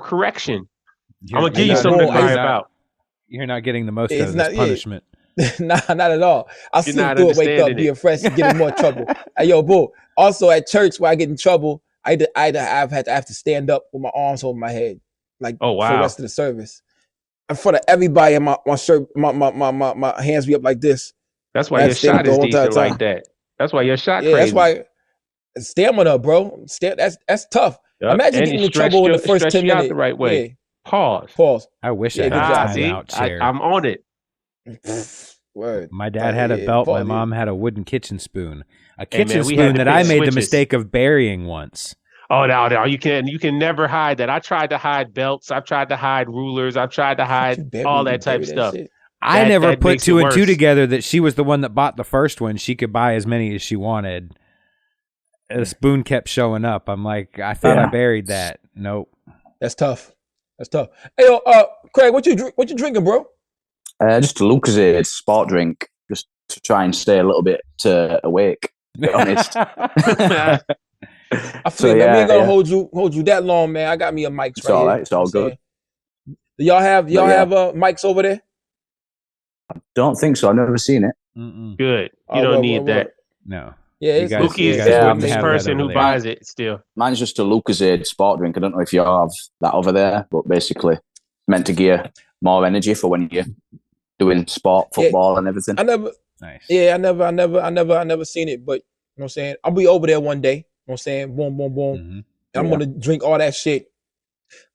correction. I'm gonna give you something to cry about. You're not getting the most out of this punishment. Nah, not at all. I sleep through it, wake up, being fresh, and get in more trouble. Hey, yo, boo. Also at church, where I get in trouble, I have to stand up with my arms over my head, like for the rest of the service, in front of everybody. And my shirt, my hands be up like this. That's why your shot is decent like that. That's why your shot crazy. That's why stamina, bro. That's tough. Yep. Imagine getting in trouble in the first 10 minutes the right way. Yeah. Pause. I wish I had a timeout chair. I'm on it. Word. My dad had a belt. My mom had a wooden kitchen spoon. A kitchen spoon that I made the mistake of burying once. Oh no! You can never hide that. I tried to hide belts. I've tried to hide rulers. I've tried to hide all that type of stuff. I never put two and two together that she was the one that bought the first one. She could buy as many as she wanted. The spoon kept showing up. I'm like, I thought I buried that. Nope. That's tough. Hey, yo, Craig, what you drinking, bro? Just a Lucozade sport drink, just to try and stay a little bit awake. To be honest. I feel we ain't gonna hold you that long, man. I got me a mic. It's all right. It's all good. Do y'all have mics over there? I don't think so. I've never seen it. Mm-mm. Good. You don't need that. No. Yeah, it's Luki is the this person who buys it still. Mine's just a Lucozade sport drink. I don't know if you have that over there, but basically meant to give more energy for when you're doing sport, football, and everything. Nice. Yeah, I never seen it, but you know what I'm saying? I'll be over there one day. You know what I'm saying? Boom, boom, boom. Mm-hmm. I'm gonna drink all that shit.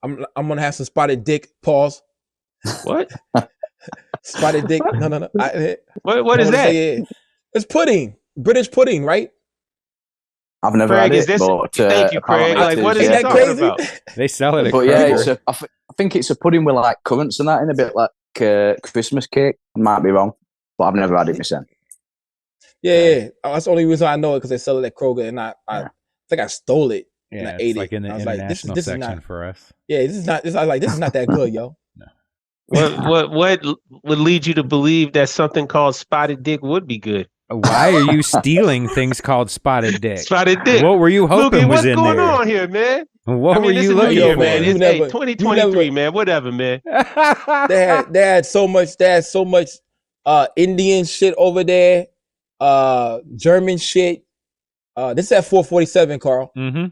I'm gonna have some spotted dick. Pause. What? Spotted dick. No. What is that? It's pudding. British pudding, right? I've never Craig, had it, but thank you, Craig. Like, what is that talking crazy? about? They sell it at but Kroger. I think it's a pudding with like currants and that in, a bit like Christmas cake. I might be wrong, but I've never had it myself. Yeah. That's the only reason I know it because they sell it at Kroger, and I think I stole it. Yeah, and I it's ate like it. in the I was international this section is not, for us. Yeah, this is not. I was like, this is not that good, yo. No. What would lead you to believe that something called spotted dick would be good? Why are you stealing things called spotted dick? Spotted dick. What were you hoping Lukey, was in there? What's going on here, man? What were you looking for? Man. It's 2023, man. Whatever, man. They had so much. They had so much Indian shit over there, German shit. This is at 447, Carl. Mm-hmm.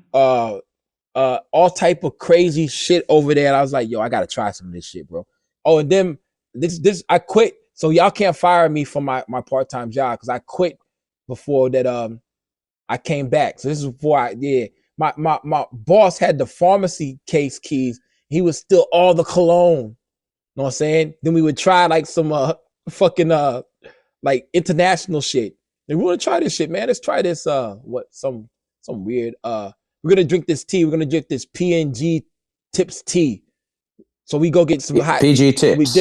All type of crazy shit over there. And I was like, yo, I gotta try some of this shit, bro. Oh, and then this I quit. So y'all can't fire me from my part-time job because I quit before that I came back. So this is before my boss had the pharmacy case keys. He was still all the cologne. You know what I'm saying? Then we would try like some fucking like international shit. And we want to try this shit, man. Let's try this some weird we're gonna drink this tea. We're gonna drink this PNG Tips tea. So we go get some hot PG Tips.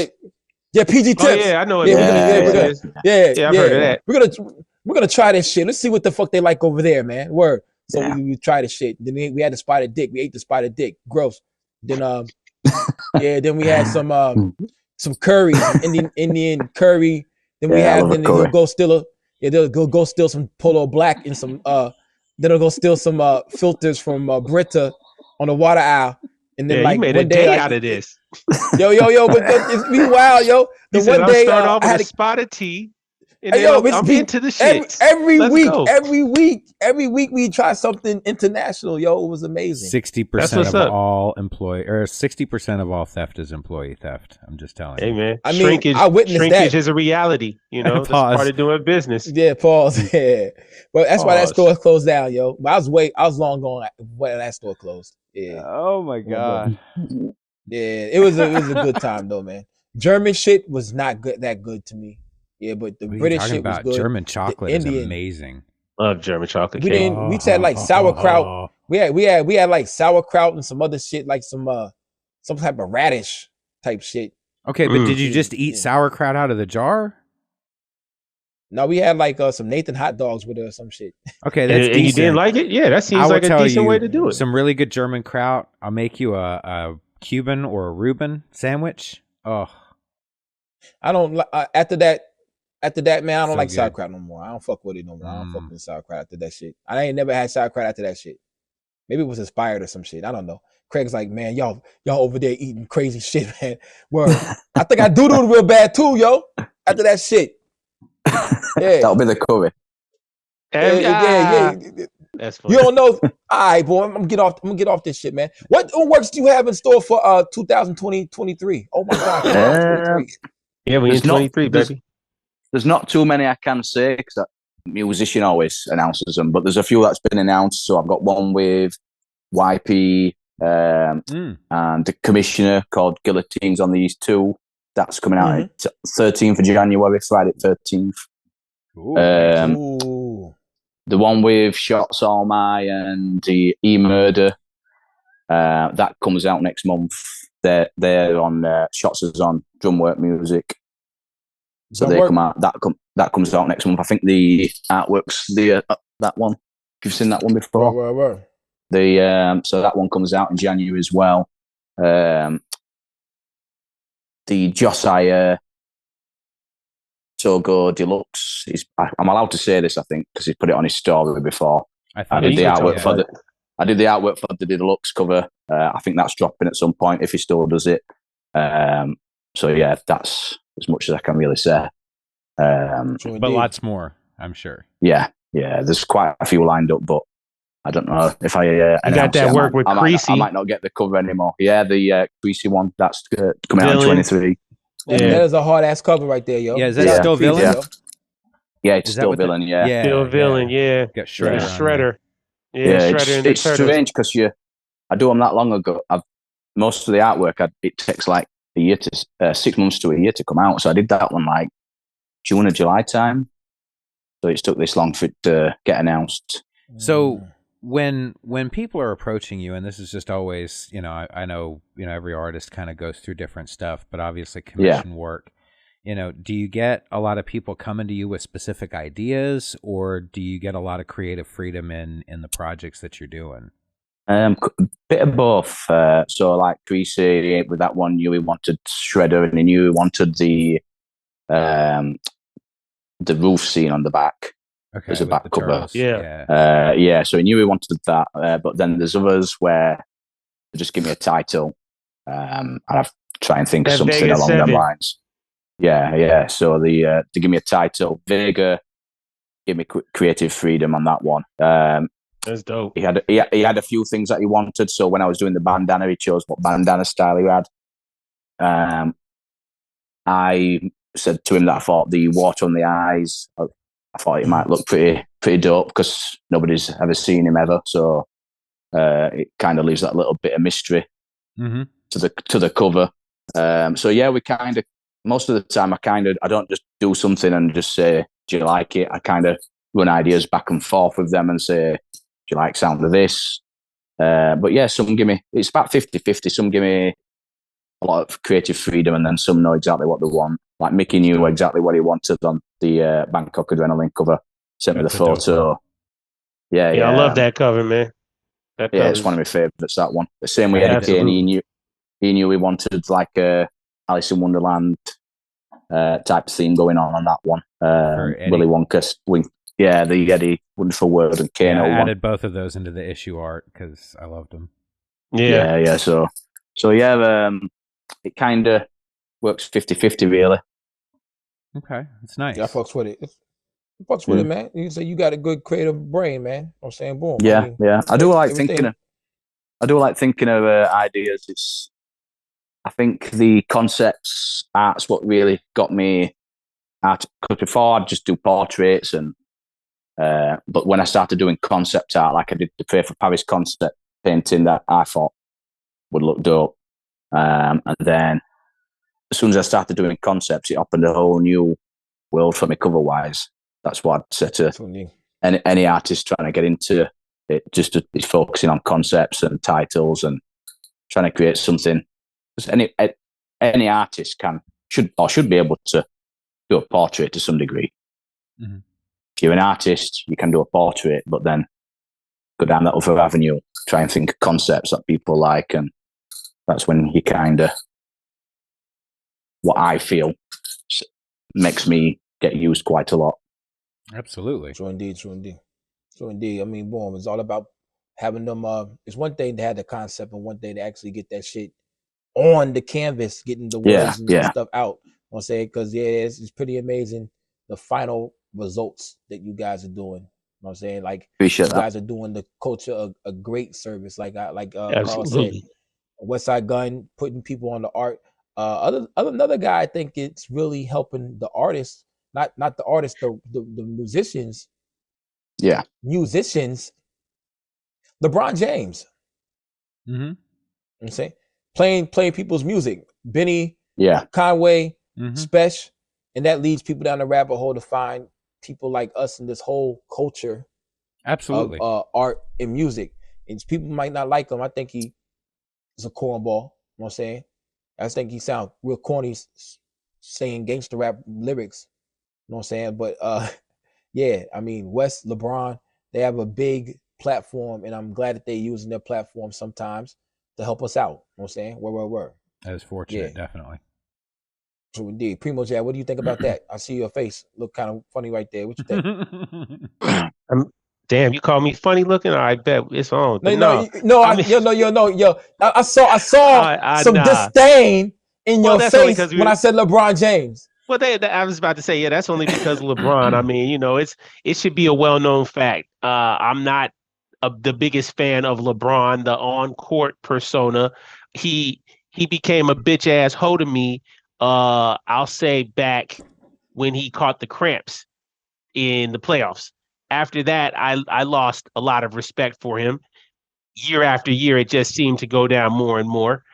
PG Tips. Oh, yeah, I know it. Yeah, I've heard of that. We're gonna try this shit. Let's see what the fuck they like over there, man. Word. So we try this shit. Then we had the spotted dick. We ate the spotted dick. Gross. Then then we had some curry, Indian curry. Then they'll go steal go steal some Polo Black and some then they'll go steal some filters from Brita on the water aisle. And then you made a day out of this. Yo, but it's me wild, yo. The one I'll day start off with a spotted tea. And then I'm into the shit. Every week we try something international, yo. It was amazing. 60% of all employee, or 60% of all theft is employee theft. I'm just telling you. Hey man, I mean, shrinkage that. Is a reality. You know, that's part of doing business. Yeah, pause. Yeah, but that's why that store closed down, yo. But I was long gone when that store closed. Yeah. Oh my god. Yeah, it was a good time though, man. German shit was not that good to me. Yeah, but the British shit was good. Tygerman chocolate is amazing. Love German chocolate. We had like sauerkraut. We had like sauerkraut and some other shit, like some type of radish type shit. Okay, but did you just eat sauerkraut out of the jar? No, we had like some Nathan hot dogs with it or some shit. Okay, that's decent. And you didn't like it? Yeah, that seems like a decent way to do it. Some really good German kraut. I'll make you a Cuban or a Reuben sandwich. Oh, I don't. After that, man, I don't like good. sauerkraut no more. I don't fuck with it no more. I don't fuck with sauerkraut after that shit. I ain't never had sauerkraut after that shit. Maybe it was inspired or some shit. I don't know. Craig's like, man, y'all over there eating crazy shit, man. Word. I think I do real bad too, yo. After that shit. Yeah. That'll be the curry. Yeah. That's funny. You don't know. All right, boy. I'm gonna get off this shit, man. What works do you have in store for 2020-23? Oh my god. 2023. Yeah, we in 23, baby. There's not too many I can say because that musician always announces them, but there's a few that's been announced. So I've got one with YP and the commissioner called Guillotines on these two. That's coming out 13th of January, Friday 13th. The one with Shots All My and the E-Murder, that comes out next month. They're on Shots is on Drumwork Music. So they come out. That comes out next month. I think the artwork's that one. If you've seen that one before, right. So that one comes out in January as well. The Josiah Togo Deluxe. I'm allowed to say this, I think, because he put it on his story before. I did the artwork for the deluxe cover. I think that's dropping at some point if he still does it. So yeah, that's as much as I can really say. But lots more, I'm sure. Yeah. There's quite a few lined up, but I don't know if I got that work with Creasy. I might not get the cover anymore. Yeah, the Creasy one that's coming out in 23. Yeah, that is a hard ass cover right there, yo. Yeah, is that still Villain? Yeah, it's still villain. Yeah, still villain. Yeah, got Shredder. Shredder. Yeah, Shredder and the it's Turtles. strange because I do them that long ago. Most of the artwork, it takes like a year to 6 months to a year to come out. So I did that one like June or July time. So it's took this long for it to get announced. So when people are approaching you, and this is just always, I know, every artist kind of goes through different stuff, but obviously commission work. Do you get a lot of people coming to you with specific ideas, or do you get a lot of creative freedom in the projects that you're doing? Bit of both. So like Creasy with that one, knew he wanted Shredder, and he knew he wanted the roof scene on the back as a back cover. Yeah. So he knew he wanted that. But then there's others where they just give me a title, and I try and think of something Vega along 7. them lines. Yeah. So they give me a title. Vega gave me creative freedom on that one. That's dope. He had a few things that he wanted. So when I was doing the bandana, he chose what bandana style he had. I said to him that I thought the water on the eyes, I thought it might look pretty dope because nobody's ever seen him ever. So it kind of leaves that little bit of mystery to the cover. So yeah, we kind of, most of the time I don't just do something and just say, do you like it? I kind of run ideas back and forth with them and say, do you like sound of this? But yeah, some give me, it's about 50-50. Some give me a lot of creative freedom, and then some know exactly what they want. Like Mickey knew exactly what he wanted on the Bangkok Adrenaline cover. Sent me the photo. Yeah, I love that cover, man. It's one of my favorites, that one. The same way Eddie Kane, he knew he wanted like a Alice in Wonderland type theme going on that one. Willy Wonka, the Eddie Wonderful World and Kano one. I added both of those into the issue art because I loved them. Yeah. So yeah, it kind of works 50-50 really. Okay, that's nice. Yeah, I fucks with it. Fucks with it, man. You say you got a good creative brain, man. I'm saying, boom. Yeah. I do like thinking of ideas. I think the concepts art's what really got me art. Because before I'd just do portraits but when I started doing concept art, like I did the Pray for Paris concept painting that I thought would look dope, and then as soon as I started doing concepts, it opened a whole new world for me cover wise. That's what I'd say to any artist trying to get into it, just is focusing on concepts and titles and trying to create something. Because any artist should be able to do a portrait to some degree. Mm-hmm. If you're an artist, you can do a portrait, but then go down that other avenue, try and think of concepts that people like, and that's when you kind of, what I feel makes me get used quite a lot. Absolutely. True indeed. I mean, boom, it's all about having them. It's one thing to have the concept and one thing to actually get that shit on the canvas, getting the words and stuff out. I'll say, because it's pretty amazing the final results that you guys are doing. You know what I'm saying? Like, appreciate you guys are doing the culture a great service. Like Carl said, West Side Gun, putting people on the art. Another guy, I think it's really helping the artists, not the artists, the musicians. Yeah. Musicians. LeBron James. Mm-hmm. You know what I'm saying? Playing people's music. Benny, Conway, Spesh, and that leads people down the rabbit hole to find people like us in this whole culture. Absolutely. Of art and music. And people might not like him. I think he is a cornball. You know what I'm saying? I think he sounds real corny saying gangster rap lyrics. You know what I'm saying? But I mean, West, LeBron, they have a big platform, and I'm glad that they're using their platform sometimes to help us out. You know what I'm saying? Where. That is fortunate, definitely. True indeed. Primo Jab, what do you think about that? I see your face look kind of funny right there. What you think? Damn, you call me funny looking? I bet it's on. I saw some disdain in your face when I said LeBron James. Well, I was about to say, that's only because of LeBron. I mean, it should be a well-known fact. I'm not the biggest fan of LeBron, the on-court persona. He became a bitch ass hoe to me. I'll say back when he caught the cramps. in the playoffs. After that, I lost a lot of respect for him. Year after year, it just seemed to go down more and more.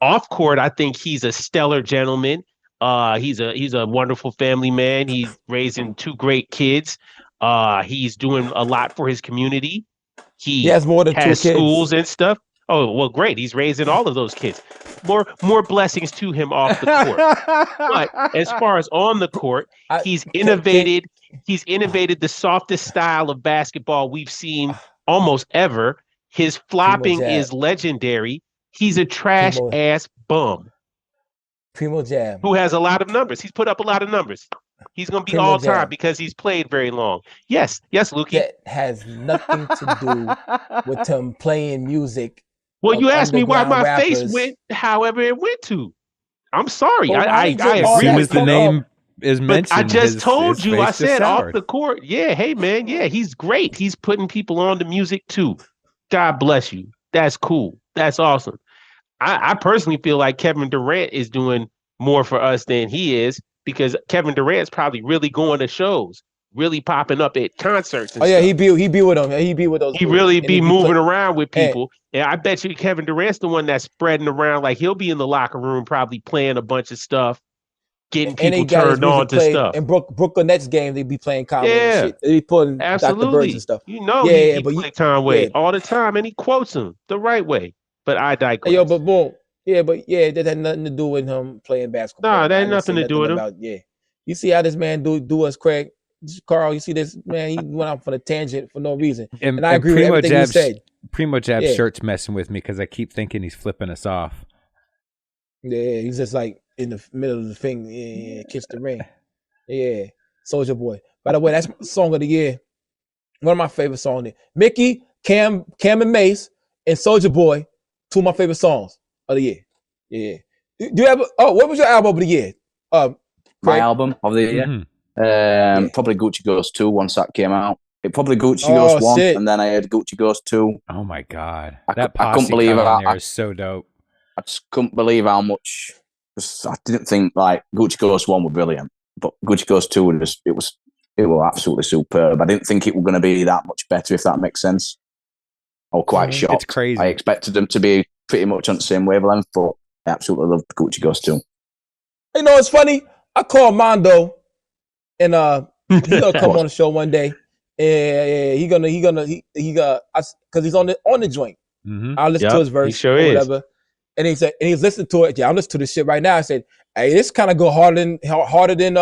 Off court, I think he's a stellar gentleman. He's a wonderful family man. He's raising 2 great kids. He's doing a lot for his community. He has more than 2 kids. Schools and stuff. Oh, well, great. He's raising all of those kids. More blessings to him off the court. But as far as on the court, he's innovated. He's innovated the softest style of basketball we've seen almost ever. His flopping is legendary. He's a trash ass bum. Primo Jab. Who has a lot of numbers. He's put up a lot of numbers. He's going to be all time because he's played very long. Yes, Lukey. That has nothing to do with him playing music. Well, you asked me why my face went however it went to. I'm sorry. Well, I agree. As soon as the name is mentioned, I just told you. I said off the court. Yeah, hey man. Yeah, he's great. He's putting people on to music too. God bless you. That's cool. That's awesome. I personally feel like Kevin Durant is doing more for us than he is, because Kevin Durant's probably really going to shows, really popping up at concerts. And stuff. He be with them. He be with those. He really be moving around with people. And I bet you Kevin Durant's the one that's spreading around. Like, he'll be in the locker room probably playing a bunch of stuff, getting people turned on to stuff. And Brooklyn Nets game, they be playing Conway and shit. They be putting Dr. Birds and stuff. You know, he play Conway all the time, and he quotes him the right way. But I digress. Yo, but boom. Yeah, but that had nothing to do with him playing basketball. Nah, that had nothing to do with him. You see how this man do us, Craig? Carl, you see this man? He went out for the tangent for no reason. And I agree with everything he said. Primo Jab's shirt's messing with me because I keep thinking he's flipping us off. Yeah, he's just like in the middle of the thing. Yeah, kiss the ring. Yeah, Soulja Boy. By the way, that's my song of the year. One of my favorite songs. Mickey, Cam and Mace, and Soulja Boy. 2 of my favorite songs of the year. Yeah. Do you have? What was your album of the year? My album of the year. Probably Gucci Ghost 2 once that came out. It probably Gucci Ghost 1, and then I had Gucci Ghost 2. Oh my god, that posse I couldn't believe there is so dope. I just couldn't believe how much. I didn't think like Gucci Ghost 1 was brilliant, but Gucci Ghost 2 was absolutely superb. I didn't think it was going to be that much better, if that makes sense. I was quite shocked. It's crazy. I expected them to be pretty much on the same wavelength, but I absolutely loved Gucci Ghost 2. You know, it's funny. I called Mondo, and he's gonna come on the show one day. Yeah, he got because he's on the joint. Mm-hmm. I'll listen to his verse, he sure or whatever. And he said, and he's listening to it. Yeah, I'm listening to this shit right now. I said, hey, this kind of go harder than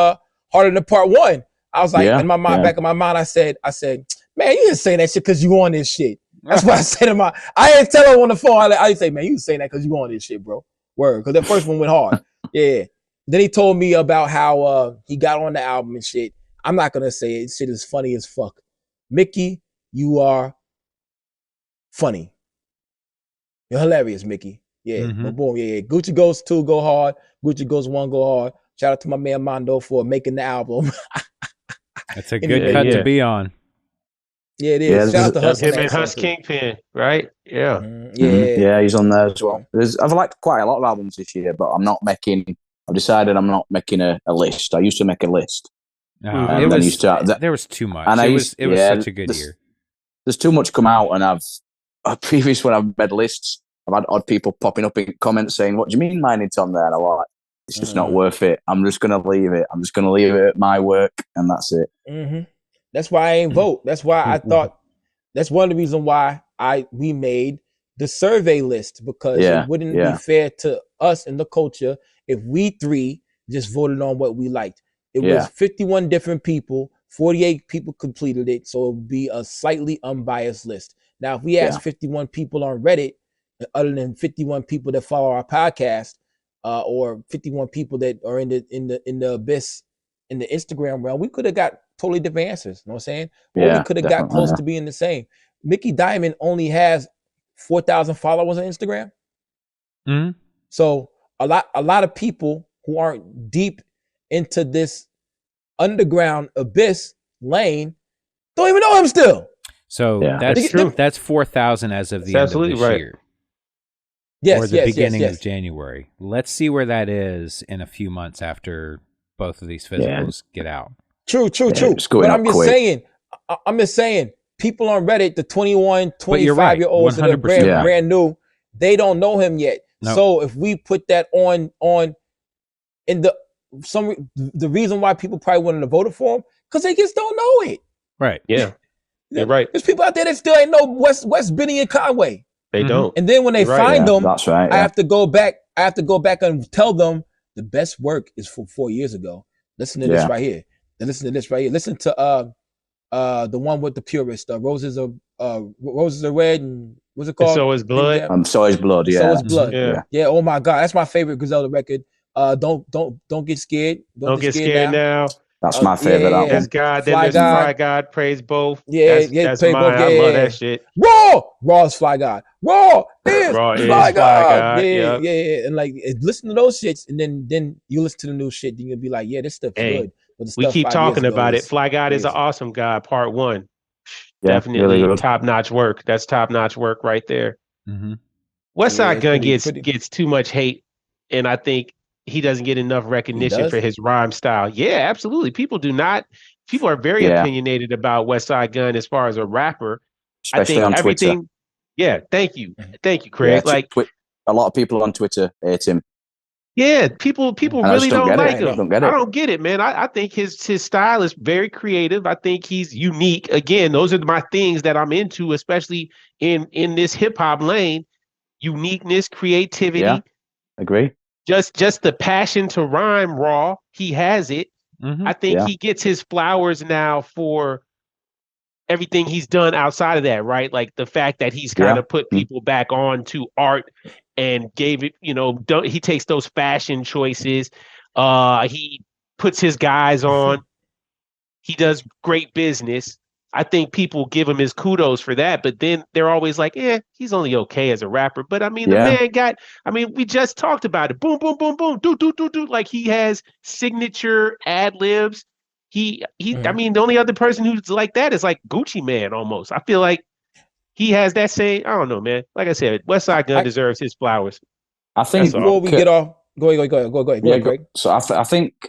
part 1. I was like, in my mind, back in my mind, I said, man, you didn't say that shit because you on this shit. That's what I said to I didn't tell him on the phone. I didn't say, man, you saying that because you on this shit, bro. Word, because that first one went hard. Yeah. Then he told me about how he got on the album and shit. I'm not gonna say it. Shit is funny as fuck. Mickey, you are funny. You're hilarious, Mickey. Yeah, but boom, Gucci Ghost 2 go hard. Gucci Ghost 1 go hard. Shout out to my man Mondo for making the album. That's a good cut to be on. Yeah, it is. Shout out to Huss. Him and Huss Kingpin, right? Yeah. Yeah, he's on there as well. I've liked quite a lot of albums this year, but I've decided I'm not making a list. I used to make a list. There was too much. And it was such a good year. There's too much come out, and previous when I've made lists, I've had odd people popping up in comments saying, "What do you mean mine is on there?" And I'm like, it's just not worth it. I'm just gonna leave it. I'm just gonna leave it at my work, and that's it. Mm-hmm. That's why I ain't vote. That's why I thought. That's one of the reasons why we made the survey list, because it wouldn't be fair to us in the culture if we 3 just voted on what we liked. It was 51 different people, 48 people completed it, so it would be a slightly unbiased list. Now, if we ask 51 people on Reddit, other than 51 people that follow our podcast, or 51 people that are in the abyss in the Instagram realm, we could have got totally different answers. You know what I'm saying? Or we could have got close to being the same. Mickey Diamond only has 4,000 followers on Instagram. Mm-hmm. So a lot of people who aren't deep into this underground abyss lane don't even know him still. So that's true. That's 4,000 as of the end of this year. Yes, or the beginning of January. Let's see where that is in a few months after both of these physicals get out. True. But I'm just saying, people on Reddit, the 21, 25-year-olds that are brand new, they don't know him yet. No. So if we put that on in the reason why people probably wanted to vote for him, because they just don't know it. Right. Yeah. You're right. There's people out there that still ain't know West Benny and Conway. They don't. And then when they find them, that's right. I have to go back and tell them the best work is from 4 years ago. Listen to this right here. And listen to this right here. Listen to the one with the purist. Roses are red, and what's it called? And So Is Blood. So Is Blood. Yeah. So Is Blood. Yeah. Oh my God, that's my favorite Griselda record. Don't get scared. Don't get scared now. That's my favorite album. There's God, then there's Fly God, praise both. That's mine. I love that shit. Raw is Fly God. Raw is Fly God. Yeah. And like, listen to those shits, and then you listen to the new shit, then you'll be like, yeah, this stuff's good. But we keep talking about it. Fly God is an awesome God, part 1. Definitely really top-notch work. That's top-notch work right there. Mm-hmm. Westside Gunn gets too much hate, and I think he doesn't get enough recognition for his rhyme style. Yeah, absolutely. People are very opinionated about Westside Gunn as far as a rapper. Especially on Twitter. Yeah, thank you, Craig. A lot of people on Twitter hate him. Yeah, people really don't like him. I don't get it, man. I think his style is very creative. I think he's unique. Again, those are my things that I'm into, especially in this hip hop lane. Uniqueness, creativity. Yeah, agree. Just the passion to rhyme raw. He has it. Mm-hmm. I think he gets his flowers now for everything he's done outside of that, right? Like the fact that he's kind of put people back on to art and gave it, he takes those fashion choices. He puts his guys on. He does great business. I think people give him his kudos for that, but then they're always like, he's only okay as a rapper. But I mean, the man we just talked about it. Boom, boom, boom, boom, do. Like he has signature ad libs. I mean, the only other person who's like that is like Gucci Mane almost. I feel like he has that same, I don't know, man. Like I said, Westside Gunn deserves his flowers. I think before we get off, go ahead, Greg. So I think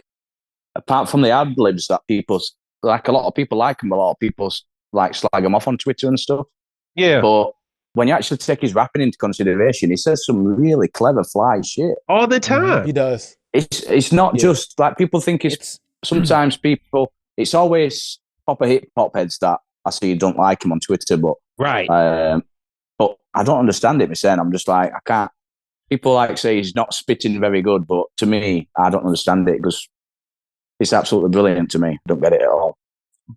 apart from the ad libs that people like, a lot of people like him, a lot of people like slag him off on Twitter and stuff. Yeah. But when you actually take his rapping into consideration, he says some really clever, fly shit all the time. He does. It's not just like people think it's sometimes people. It's always proper hip hop heads that I see don't like him on Twitter, but but I don't understand it myself. I'm just like, I can't. People like say he's not spitting very good, but to me, I don't understand it because it's absolutely brilliant to me. I don't get it at all.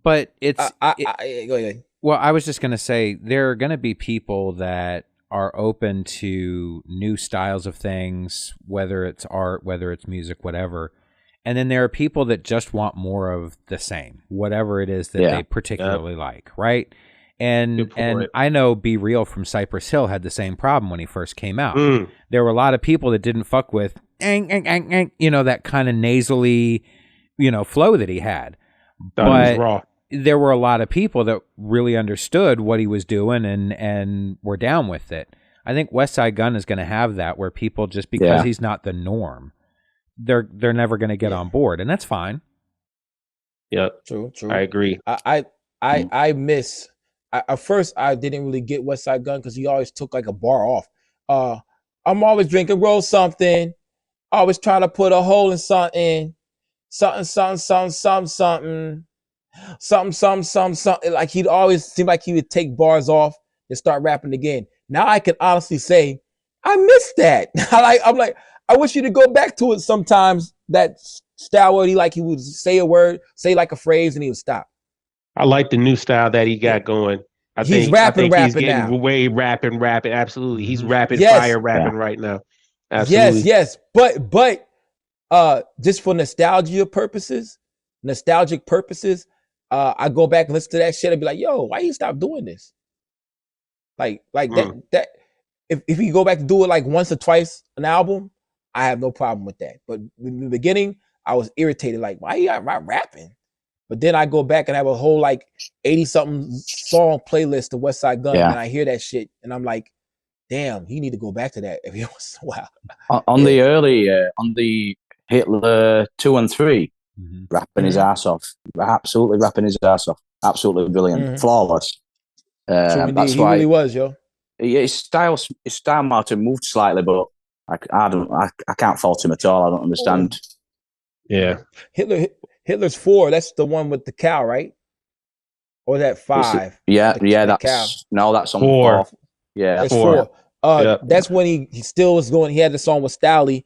But it's go ahead. Well, I was just going to say there are going to be people that are open to new styles of things, whether it's art, whether it's music, whatever. And then there are people that just want more of the same, whatever it is that they particularly like, right? And I know Be Real from Cypress Hill had the same problem when he first came out. There were a lot of people that didn't fuck with, that kind of nasally, flow that he had. But there were a lot of people that really understood what he was doing and were down with it. I think Westside Gunn is going to have that, where people, just because he's not the norm, they're never going to get on board, and that's fine. Yep. True. I agree. I miss. At first, I didn't really get Westside Gunn because he always took like a bar off. I'm always drinking roll something. Always trying to put a hole in something. Something. Like he'd always seem like he would take bars off and start rapping again. Now I can honestly say I miss that. I'm like, I wish you to go back to it sometimes. That style where he would say a word, say like a phrase, and he would stop. I like the new style that he got going. He's rapping he's getting now. Way rapping. Absolutely, he's rapping fire rapping right now. Absolutely. Yes. But just for nostalgic purposes, I go back and listen to that shit and be like, yo, why you stop doing this? Like that. If you go back to do it like once or twice an album, I have no problem with that. But in the beginning, I was irritated. Like, why you not rapping? But then I go back and have a whole like 80-something song playlist of Westside Gunn, and I hear that shit, and I'm like, damn, you need to go back to that every once in a while. On the early, on the Hitler 2 and 3, rapping his ass off, absolutely rapping his ass off, absolutely brilliant, flawless. That's he why really was, yo. His style might have moved slightly, but I can't fault him at all. I don't understand. Yeah, Hitler's 4. That's the one with the cow, right? Or that 5? That's on 4. Yeah, that's 4. That's when he still was going. He had the song with Stally.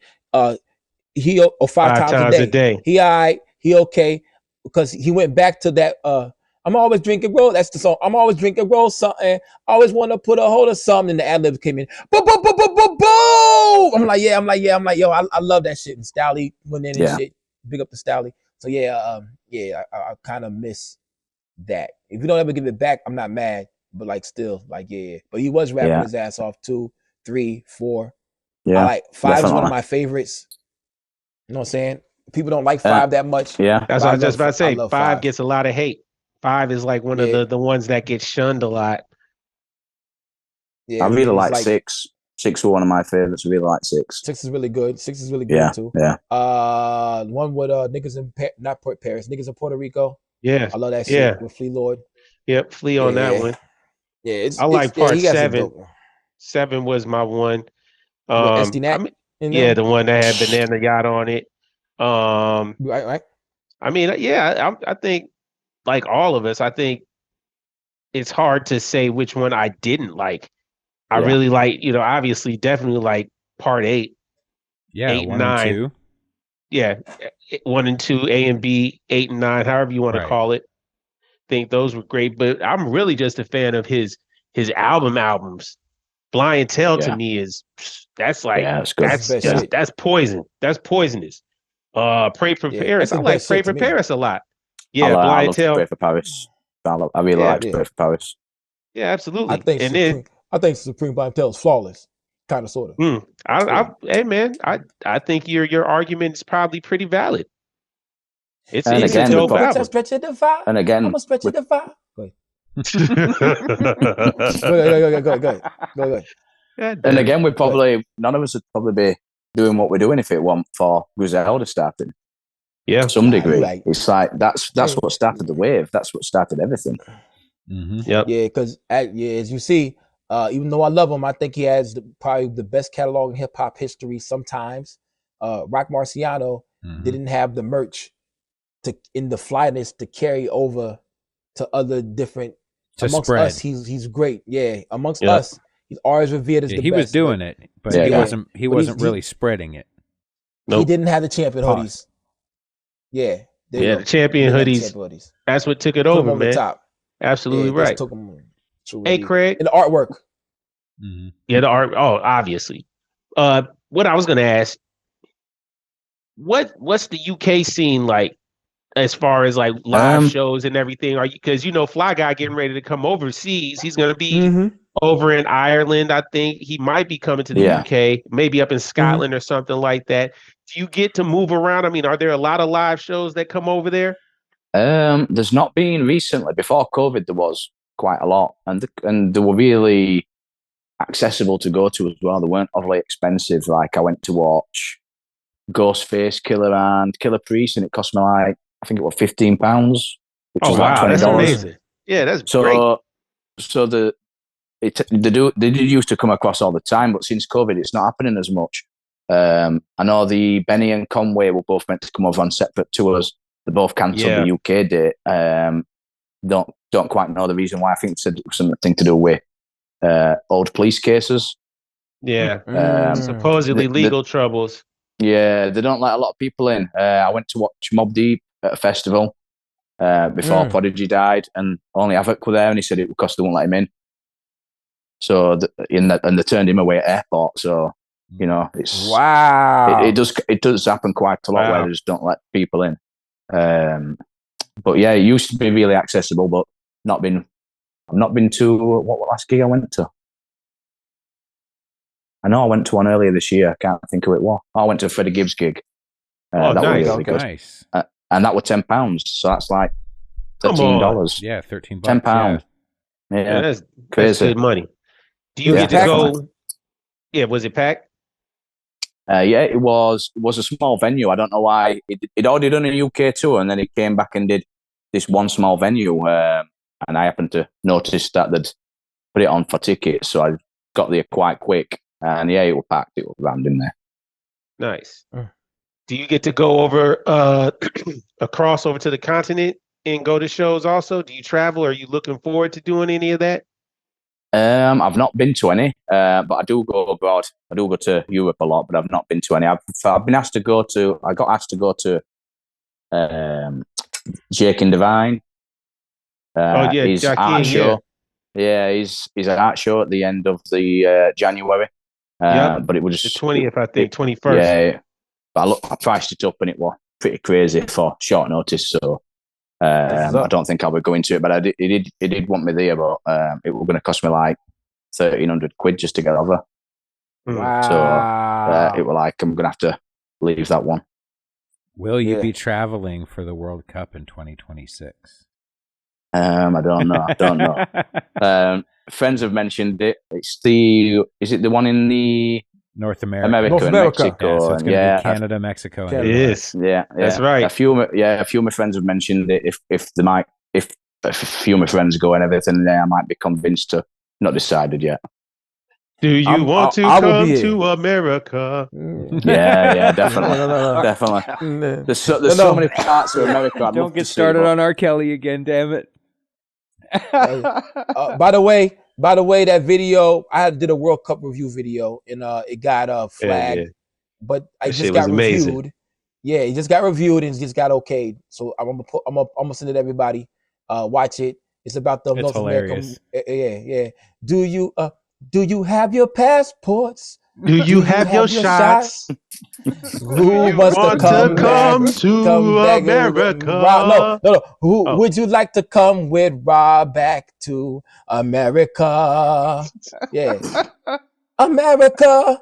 He 5 times a day. He okay, because he went back to that. I'm always drinking roll. That's the song. I'm always drinking roll something. I always want to put a hold of something. And the ad libs came in. Boom, boom, boom, boom, boom, boom. I'm like, yo, I love that shit. And Stally went in and shit. Big up to Stally. So I kind of miss that. If you don't ever give it back, I'm not mad. But like still, like But he was rapping his ass off 2, 3, 4. Yeah. I like 5 is one of my favorites. You know what I'm saying? People don't like 5 that much. Yeah. That's what I was just about to say. 5 gets a lot of hate. 5 is like one of the ones that gets shunned a lot. Yeah, I really like 6. 6 were one of my favorites. I really like 6. 6 is really good. 6 is really good too. Yeah. One with niggas in Paris, niggas in Puerto Rico. Yeah. I love that shit with Flea Lord. Yep, Flea on that one. Yeah, I like part 7. 7 was my one. the one that had Banana Yacht on it. Right. I mean, I think like all of us, I think it's hard to say which one I didn't like. I really like, obviously, definitely like part 8. Yeah, 8 1 and 9. and 2. Yeah, 1 and 2, A and B, 8 and 9, however you want to call it. Think those were great, but I'm really just a fan of his albums. Blind Tale to me is that's poison. That's poisonous. Pray for Paris. I like Pray for Paris a lot. Yeah, I love Pray for Paris. I really like Pray for Paris. Yeah, absolutely. I think Supreme Blind Tale is flawless, kind of, sort of. Hey man, I think your argument is probably pretty valid. It's a dope album. And again, I'm gonna stretch it to 5. Go ahead. And again, none of us would probably be doing what we're doing if it weren't for Griselda starting. Yeah, to some degree. It's like that's what started the wave. That's what started everything. Mm-hmm. Yep. Yeah, because as you see, even though I love him, I think he has probably the best catalog in hip hop history. Sometimes, Rock Marciano didn't have the merch in the flyness to carry over to other different. Amongst us, he's great. Yeah, amongst us, he's always revered as the best. He was doing it, but he wasn't really spreading it. Nope. He didn't have the champion hoodies. Yeah. The champion hoodies. That's what took it over, man. Top. Absolutely right. Hey, Craig. And the artwork. Mm-hmm. Yeah, the art. Oh, obviously. What I was going to ask, what's the UK scene like as far as like live shows and everything? Are you, because Fly Guy getting ready to come overseas. He's going to be over in Ireland. I think he might be coming to the UK, maybe up in Scotland or something like that. Do you get to move around? I mean, are there a lot of live shows that come over there? There's not been recently. Before COVID, there was quite a lot, and they were really accessible to go to as well. They weren't overly expensive. Like I went to watch Ghostface Killer and Killer Priest, and it cost me like I think it was £15, which was like $20. That's amazing. Yeah, that's great. So they did used to come across all the time, but since COVID, it's not happening as much. I know the Benny and Conway were both meant to come over on separate tours. They both cancelled the UK date. Don't quite know the reason why. I think it said it was something to do with old police cases. Yeah, supposedly legal troubles. Yeah, they don't let a lot of people in. I went to watch Mobb Deep at a festival before Prodigy died, and only Havoc were there, and he said it would cost they won't let him in. So and they turned him away at airport. So it's it does happen quite a lot where they just don't let people in. But yeah, it used to be really accessible, but I've not been to what last gig I went to. I know I went to one earlier this year. I can't think of it. What I went to a Freddie Gibbs gig. That was really good. Nice. And that was £10. So that's like $13. Yeah, $13. £10. Yeah, that's crazy. That's good money. Do you get to go? Yeah, was it packed? Yeah, it was a small venue. I don't know why. It already done a UK tour, and then it came back and did this one small venue. And I happened to notice that they'd put it on for tickets, so I got there quite quick. And yeah, it was packed. It was rammed in there. Nice. Do you get to go over across over to the continent and go to shows also? Do you travel? Are you looking forward to doing any of that? I've not been to any, but I do go abroad. I do go to Europe a lot, but I've not been to any. I've been asked to go to. I got asked to go to Jake and Divine. His art show. Yeah, his art show at the end of the January. But it was the 20th, I think, 21st. Yeah, but I priced it up, and it was pretty crazy for short notice. So I don't think I would go into it, but it did want me there, but it was going to cost me like £1,300 just to get over. Wow! So it was like I'm going to have to leave that one. Will you be traveling for the World Cup in 2026? I don't know. Friends have mentioned it. Is it the one in the North America and Mexico? Yeah, so it's going to be Canada, Mexico. It is. Yeah, that's right. A few of my friends have mentioned it. If a few of my friends go and everything, I might be convinced to. Not decided yet. Do you want to come to America? Yeah, definitely, definitely. There's so many parts of America. Don't get started on R. Kelly again, damn it. By the way, that video, I did a World Cup review video, and it got flagged, but I just got reviewed. Amazing. Yeah, it just got reviewed and just got okayed. So I'm gonna send it to everybody. Watch it. It's about the North American. Yeah. Do you have your passports? Do you have your shots? Who wants to come to America? No. Who would you like to come with Rob back to America? Yeah. America.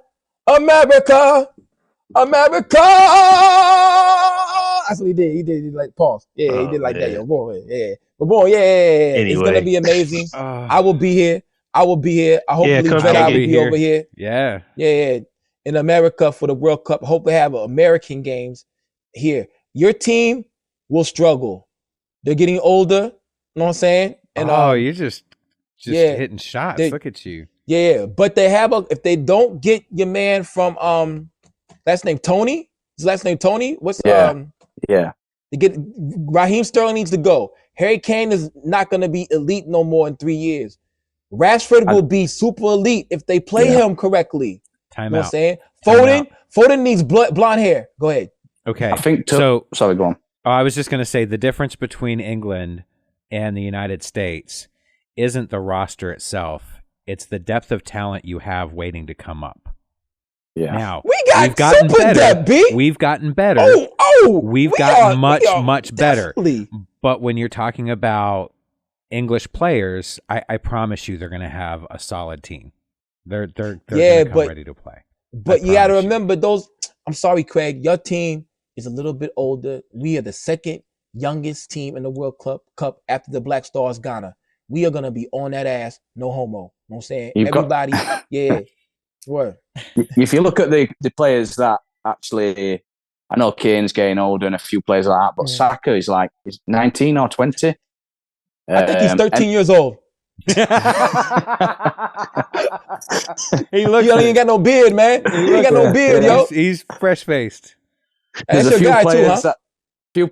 That's what he did. He did like pause. Yeah, he did like that. Yo, boy, yeah. But boy, yeah. Anyway. It's gonna be amazing. I will be here. I hopefully Jedi will be over here. Yeah. In America for the World Cup. Hope we have American games here. Your team will struggle. They're getting older. You know what I'm saying? And you're just hitting shots. Look at you. Yeah, but they have if they don't get your man from last name Tony. His last name Tony. What's They get Raheem Sterling needs to go. Harry Kane is not gonna be elite no more in 3 years. Rashford will be super elite if they play him correctly. Time you know out. What I'm saying? Foden needs blonde hair. Go ahead. Okay. I think sorry, go on. I was just going to say the difference between England and the United States isn't the roster itself. It's the depth of talent you have waiting to come up. Yeah. Now, we've gotten super depth, B. We've gotten better. We've gotten much better. But when you're talking about English players, I promise you they're going to have a solid team. They're going to come ready to play. But you got to remember those. I'm sorry, Craig. Your team is a little bit older. We are the second youngest team in the World Cup after the Black Stars, Ghana. We are going to be on that ass. No homo. You know what I'm saying? Everybody, yeah. What? If you look at the players that actually, I know Kane's getting older and a few players like that, but Saka is like, he's 19 or 20. I think he's 13 years old. He ain't got no beard, man. He ain't got no beard, yo. He's fresh faced. That's your guy too, huh? He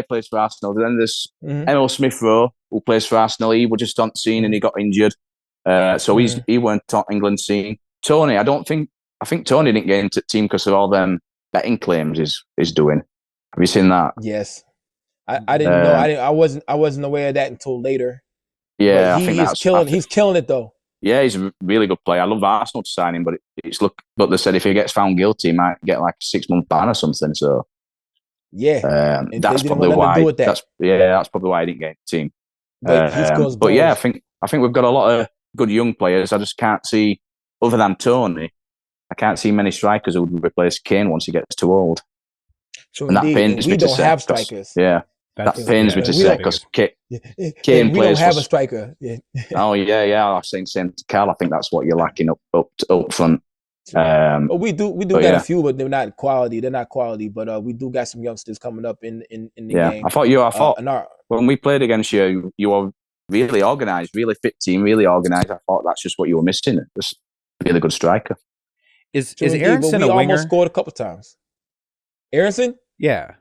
plays for Arsenal. Then there's Emil Smith Rowe, who plays for Arsenal. He was just on the scene and he got injured, so he weren't on England's scene. Tony, I think Tony didn't get into the team because of all them betting claims he's doing. Have you seen that? Yes. I didn't know. I wasn't aware of that until later. Yeah, I think he's killing it though. Yeah, he's a really good player. I love Arsenal to sign him, but but they said if he gets found guilty, he might get like a 6-month ban or something. So that's probably why. That's probably why he didn't get in the team. But yeah, I think we've got a lot of good young players. I just can't see, other than Tony, I can't see many strikers who would replace Kane once he gets too old. So and that pains me to say. We don't have strikers. Yeah. That pains me to say because Kane plays. We don't have a striker. Yeah. Oh yeah. I was saying same to Carl. I think that's what you're lacking up front. But we do got a few, but they're not quality. They're not quality, but we do got some youngsters coming up in the game. I thought when we played against you, you were really organised, really fit team, really organised. I thought that's just what you were missing. Just a really good striker. Is Aronson a winger? Almost scored a couple times. Aronson? Yeah.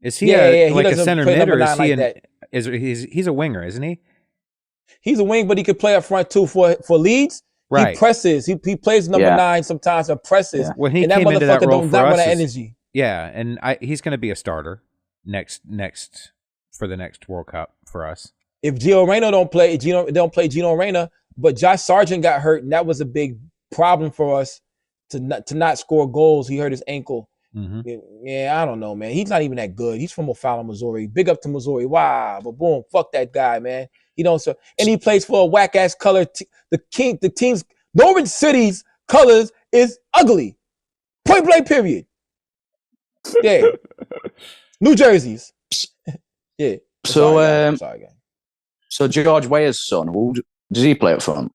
Is he like a center mid, or is he he's a winger, isn't he? He's a wing, but he could play up front too for Leeds. Right. He presses. He plays number 9 sometimes and presses. Yeah. When he and came into that role for us, energy. Yeah, and he's going to be a starter next for the next World Cup for us. If Gio Reyna don't play Gino Reyna, but Josh Sargent got hurt, and that was a big problem for us to not score goals. He hurt his ankle. Mm-hmm. Yeah, I don't know, man. He's not even that good. He's from O'Fallon, Missouri. Big up to Missouri. Wow, but boom, fuck that guy, man. He don't. And he plays for a whack ass color. The team's Norwich City's colors is ugly. Point blank. Period. Yeah. New Jersey's. Yeah. So so George Weah's son, who does he play up front?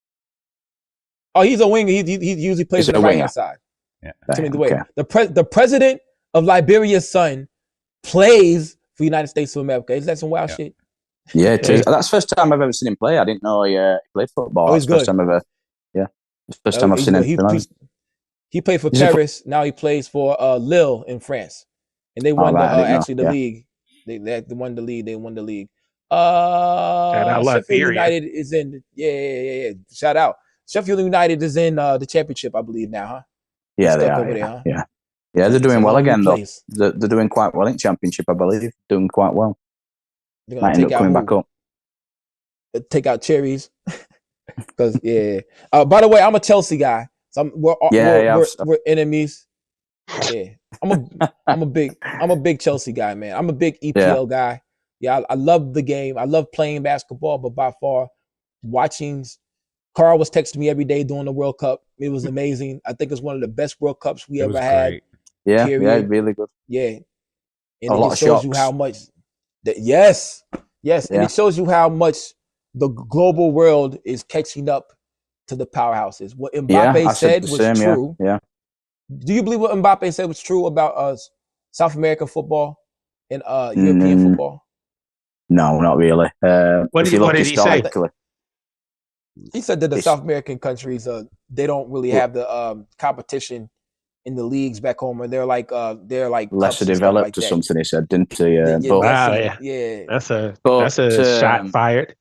Oh, he's a winger. He usually plays on the right hand side. Yeah. Okay. The president of Liberia's son plays for the United States of America. Is that some wild shit? Yeah, it is. That's the first time I've ever seen him play. I didn't know he played football. Oh, he's That's good. First time I've seen him. He played for Paris. Now he plays for Lille in France, and they won the league. They won the league. They won the league. Sheffield United is in. Yeah. Shout out. Sheffield United is in the championship, I believe now, huh? Yeah, they are. Yeah, they're doing well again though. They're doing quite well in championship, I believe. Doing quite well. They're gonna might end up coming back up. Take out cherries, because by the way, I'm a Chelsea guy, so we're enemies. Yeah, I'm a big Chelsea guy, man. I'm a big EPL guy. Yeah, I love the game. I love playing basketball, but by far, watching. Carl was texting me every day during the World Cup. It was amazing. I think it's one of the best World Cups we ever had. Yeah, really good. Yeah, and it shows you how much. Yes, and it shows you how much the global world is catching up to the powerhouses. What Mbappe said was true. Yeah. Do you believe what Mbappe said was true about South American football and European football? No, not really. What did he say? He said that the South American countries, they don't really have the competition in the leagues back home, or they're like lesser developed or something. He said, didn't he? That's a shot fired.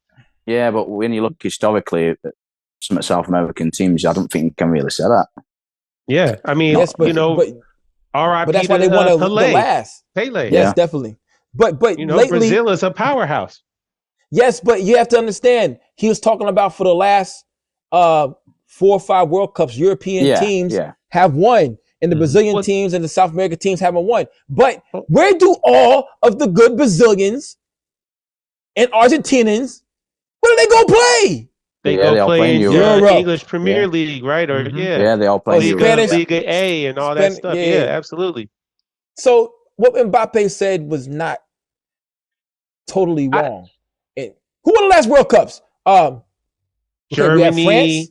Yeah, but when you look historically at some South American teams, I don't think you can really say that. Yeah, I mean, but that's why they won the last. Pele. Yes, definitely. But lately, Brazil is a powerhouse. Yes, but you have to understand, he was talking about for the last 4 or 5 World Cups, European teams have won, and the Brazilian teams and the South American teams haven't won. But where do all of the good Brazilians and Argentinians, where do they go play? They go play in Europe. English Premier League, right? Or they all play in Spanish Liga A and all that stuff. Yeah, absolutely. So what Mbappe said was not totally wrong. Who won the last World Cups? Germany,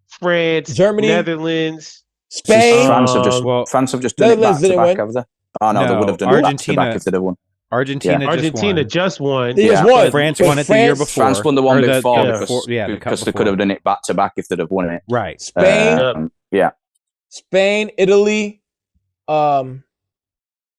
France, Germany, Netherlands, Spain. France have just done it back to back, have they? Oh no, they would have done it back to back if they'd have won. Argentina just won. They just won. France won it the year before. France won the one before because they could have done it back to back if they'd have won it. Right. Spain. Spain, Italy,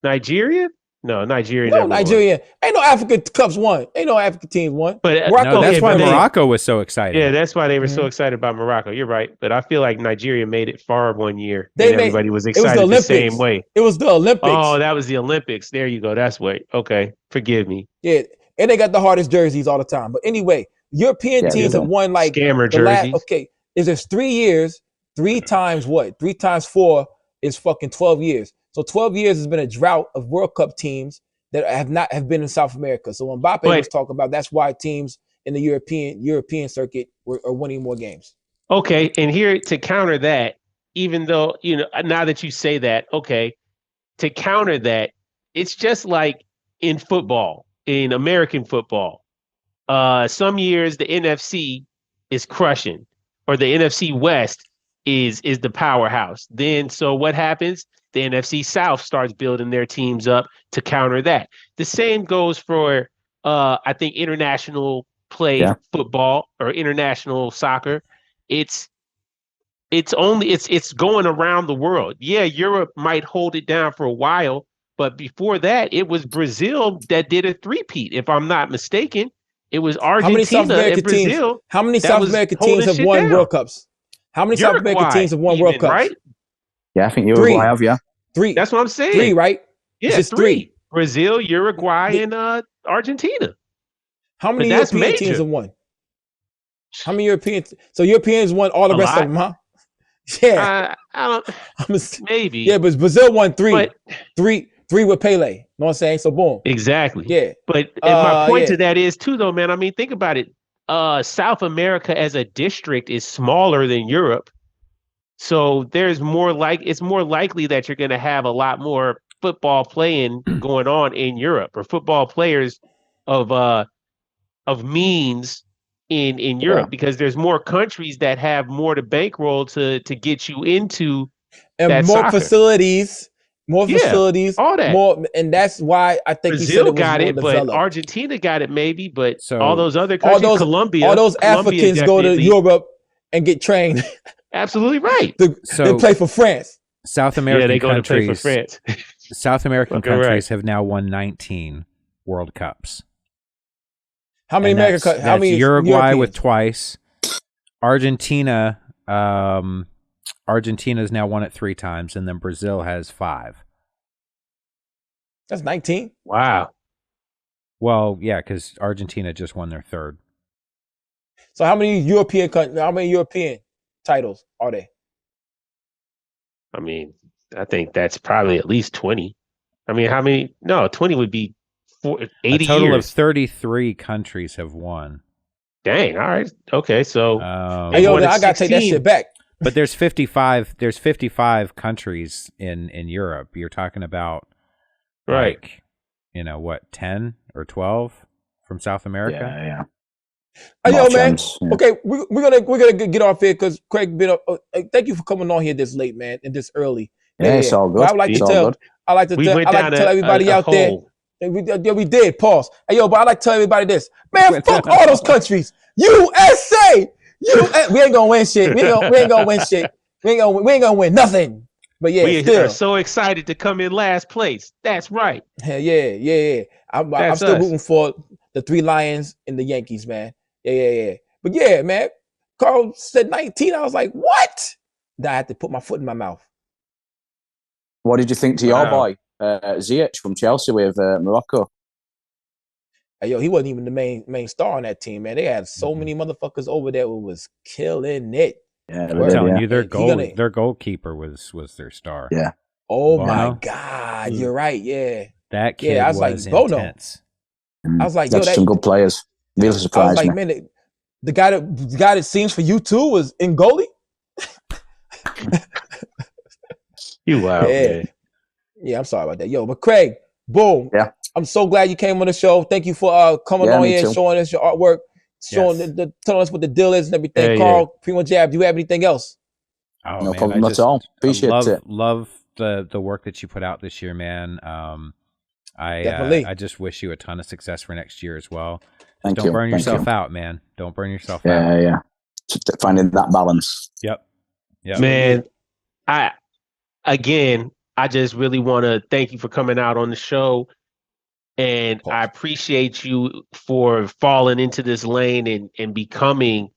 Nigeria. No, Nigeria. No, Nigeria. Ain't no African Cups won. Ain't no African teams won. But that's why Morocco was so excited. Yeah, that's why they were so excited about Morocco. You're right. But I feel like Nigeria made it far one year. Everybody was excited the same way. It was the Olympics. Oh, that was the Olympics. There you go. That's way. Okay. Forgive me. Yeah. And they got the hardest jerseys all the time. But anyway, European teams have won like scammer jerseys. Is this 3 years? 3 times what? 3 times 4 is fucking 12 years. So 12 years has been a drought of World Cup teams that have been in South America. So when Mbappe was talking about, that's why teams in the European circuit are winning more games. Okay, and here to counter that, even though now that you say that, okay, to counter that, it's just like in football, in American football. Some years the NFC is crushing, or the NFC West is the powerhouse. Then so what happens? The NFC South starts building their teams up to counter that. The same goes for I think international play football or international soccer. It's going around the world. Yeah, Europe might hold it down for a while, but before that, it was Brazil that did a three-peat, if I'm not mistaken. It was Argentina and Brazil. How many South American teams have won World Cups? How many South American teams have won World Cups? Right? Yeah, I think Uruguay have, yeah. 3. That's what I'm saying. 3, right? Yeah, it's 3. Brazil, Uruguay, and Argentina. How many European teams have won? How many Europeans? So Europeans won all the rest of them, huh? Yeah. I don't, maybe. Yeah, but Brazil won 3. But, 3 with Pele. You know what I'm saying? So boom. Exactly. Yeah. But my point to that is too, though, man. I mean, think about it. South America as a district is smaller than Europe. So it's more likely that you're going to have a lot more football playing going on in Europe, or football players of means in Europe, because there's more countries that have more to bankroll to get you into and that more soccer. facilities, all that. More, and that's why I think Brazil got it, but Argentina got it maybe, but all those other countries, Colombia, all those Africans go to Europe and get trained. Absolutely right. They play for France. South American they countries, go to play for France. South American countries have now won 19 World Cups. How many American countries? How many? Uruguay Europeans? with twice. Argentina. Argentina's now won it 3 times, and then Brazil has 5. That's 19. Wow. Well, yeah, because Argentina just won their 3rd. So how many European titles are there? I mean, I think that's probably at least 20. I mean, how many? No, 20 would be 80 years. A total of 33 countries have won. Dang. All right. Okay. So I gotta take that shit back. But there's 55. There's 55 countries in Europe. You're talking about, right? Like, what, 10 or 12 from South America? Yeah. Yo, man. Yeah. Okay, we're gonna get off here because Craig been up. Thank you for coming on here this late, man, and this early. Yeah, it's all good. I like to tell everybody out there. We did. Pause. Hey, yo, but I like to tell everybody this, man. Fuck all those countries. USA. We ain't gonna win shit. We ain't gonna win shit. We ain't gonna win nothing. But yeah, we are so excited to come in last place. That's right. Yeah. I'm still rooting for the 3 Lions and the Yankees, man. Yeah. But yeah, man. Carl said 19. I was like, what? Then I had to put my foot in my mouth. What did you think to your boy, Ziyech from Chelsea with Morocco? Hey, yo, he wasn't even the main star on that team, man. They had so many motherfuckers over there who was killing it. Yeah, I'm telling you, their goalkeeper was their star. Yeah. Oh my God, you're right. Yeah. That kid was like, intense. I was like, that's some good players. Really surprised I was like, me. man, the guy that sings for you too was in goalie. You wow, man. Yeah, I'm sorry about that. Yo, but Craig, boom. Yeah. I'm so glad you came on the show. Thank you for coming on here and showing us your artwork, telling us what the deal is and everything. Carl, Primo Jab, do you have anything else? Oh, no man, problem at all. Appreciate it. Love the work that you put out this year, man. I just wish you a ton of success for next year as well. Don't burn yourself out, man. Don't burn yourself out. Yeah. Finding that balance. Yep. Man, I just really want to thank you for coming out on the show. And I appreciate you for falling into this lane and becoming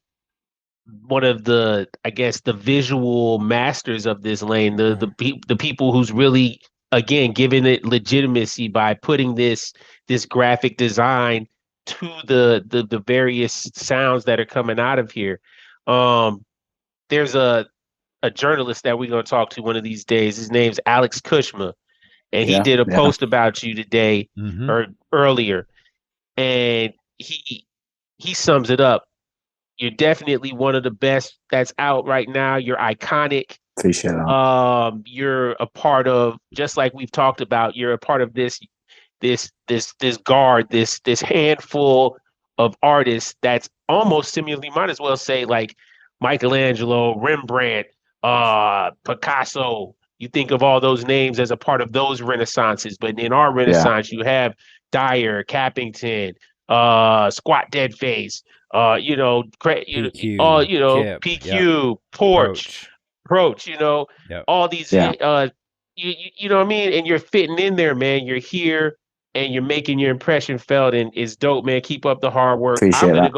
one of the, I guess, the visual masters of this lane, the people who's really, again, giving it legitimacy by putting this graphic design to the various sounds that are coming out of here. There's a journalist that we're going to talk to one of these days. His name's Alex Kushma. And he did a post about you today or earlier. And he sums it up. You're definitely one of the best that's out right now. You're iconic. Appreciate that. You're a part of, just like we've talked about, you're a part of this guard, this handful of artists that's almost similarly, might as well say like Michelangelo, Rembrandt, Picasso. You think of all those names as a part of those renaissances, but in our Renaissance, you have Dyer, Cappington, Squat Dead Face, PQ, Kip, PQ, Porch, all these, you know what I mean? And you're fitting in there, man. You're here and you're making your impression felt, and it's dope, man. Keep up the hard work. I'm gonna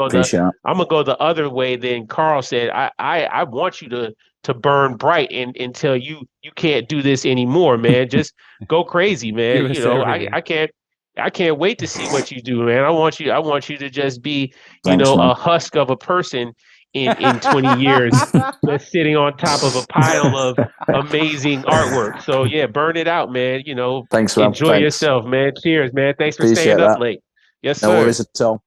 go the other way than Carl said. I want you to burn bright and until you can't do this anymore, man. Just go crazy, man. I can't wait to see what you do, man. I want you to just be, a husk of a person in 20 years that's sitting on top of a pile of amazing artwork. So yeah, burn it out, man. Thanks, Rob. Enjoy yourself, man. Cheers, man. Thanks for staying up late. Yes, sir. No worries at all.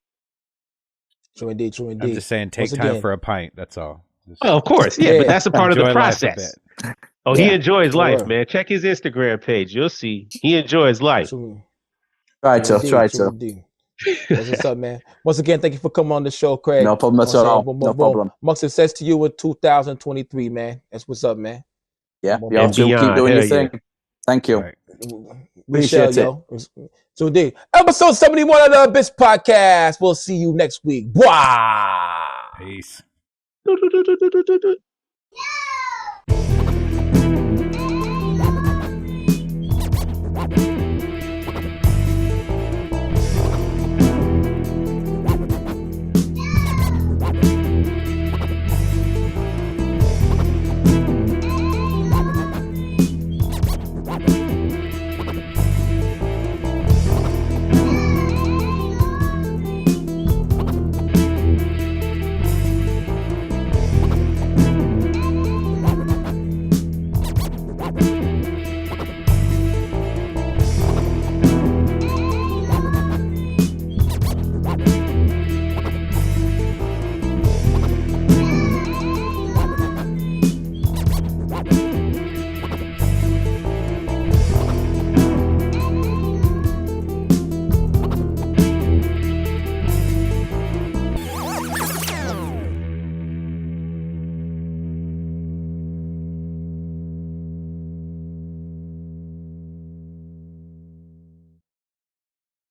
True indeed. I'm just saying, take time for a pint. That's all. Oh, of course. Yeah, but that's a part of the process. Oh, he enjoys life, man. Check his Instagram page. You'll see. He enjoys life. Try to. That's what's up, man. Once again, thank you for coming on the show, Craig. No problem at all. No problem. Much success to you with 2023, man. That's what's up, man. Yeah, y'all keep doing your thing. Thank you. Right. Appreciate it. So indeed. Episode 71 of the Abyss Podcast. We'll see you next week. Wow. Peace.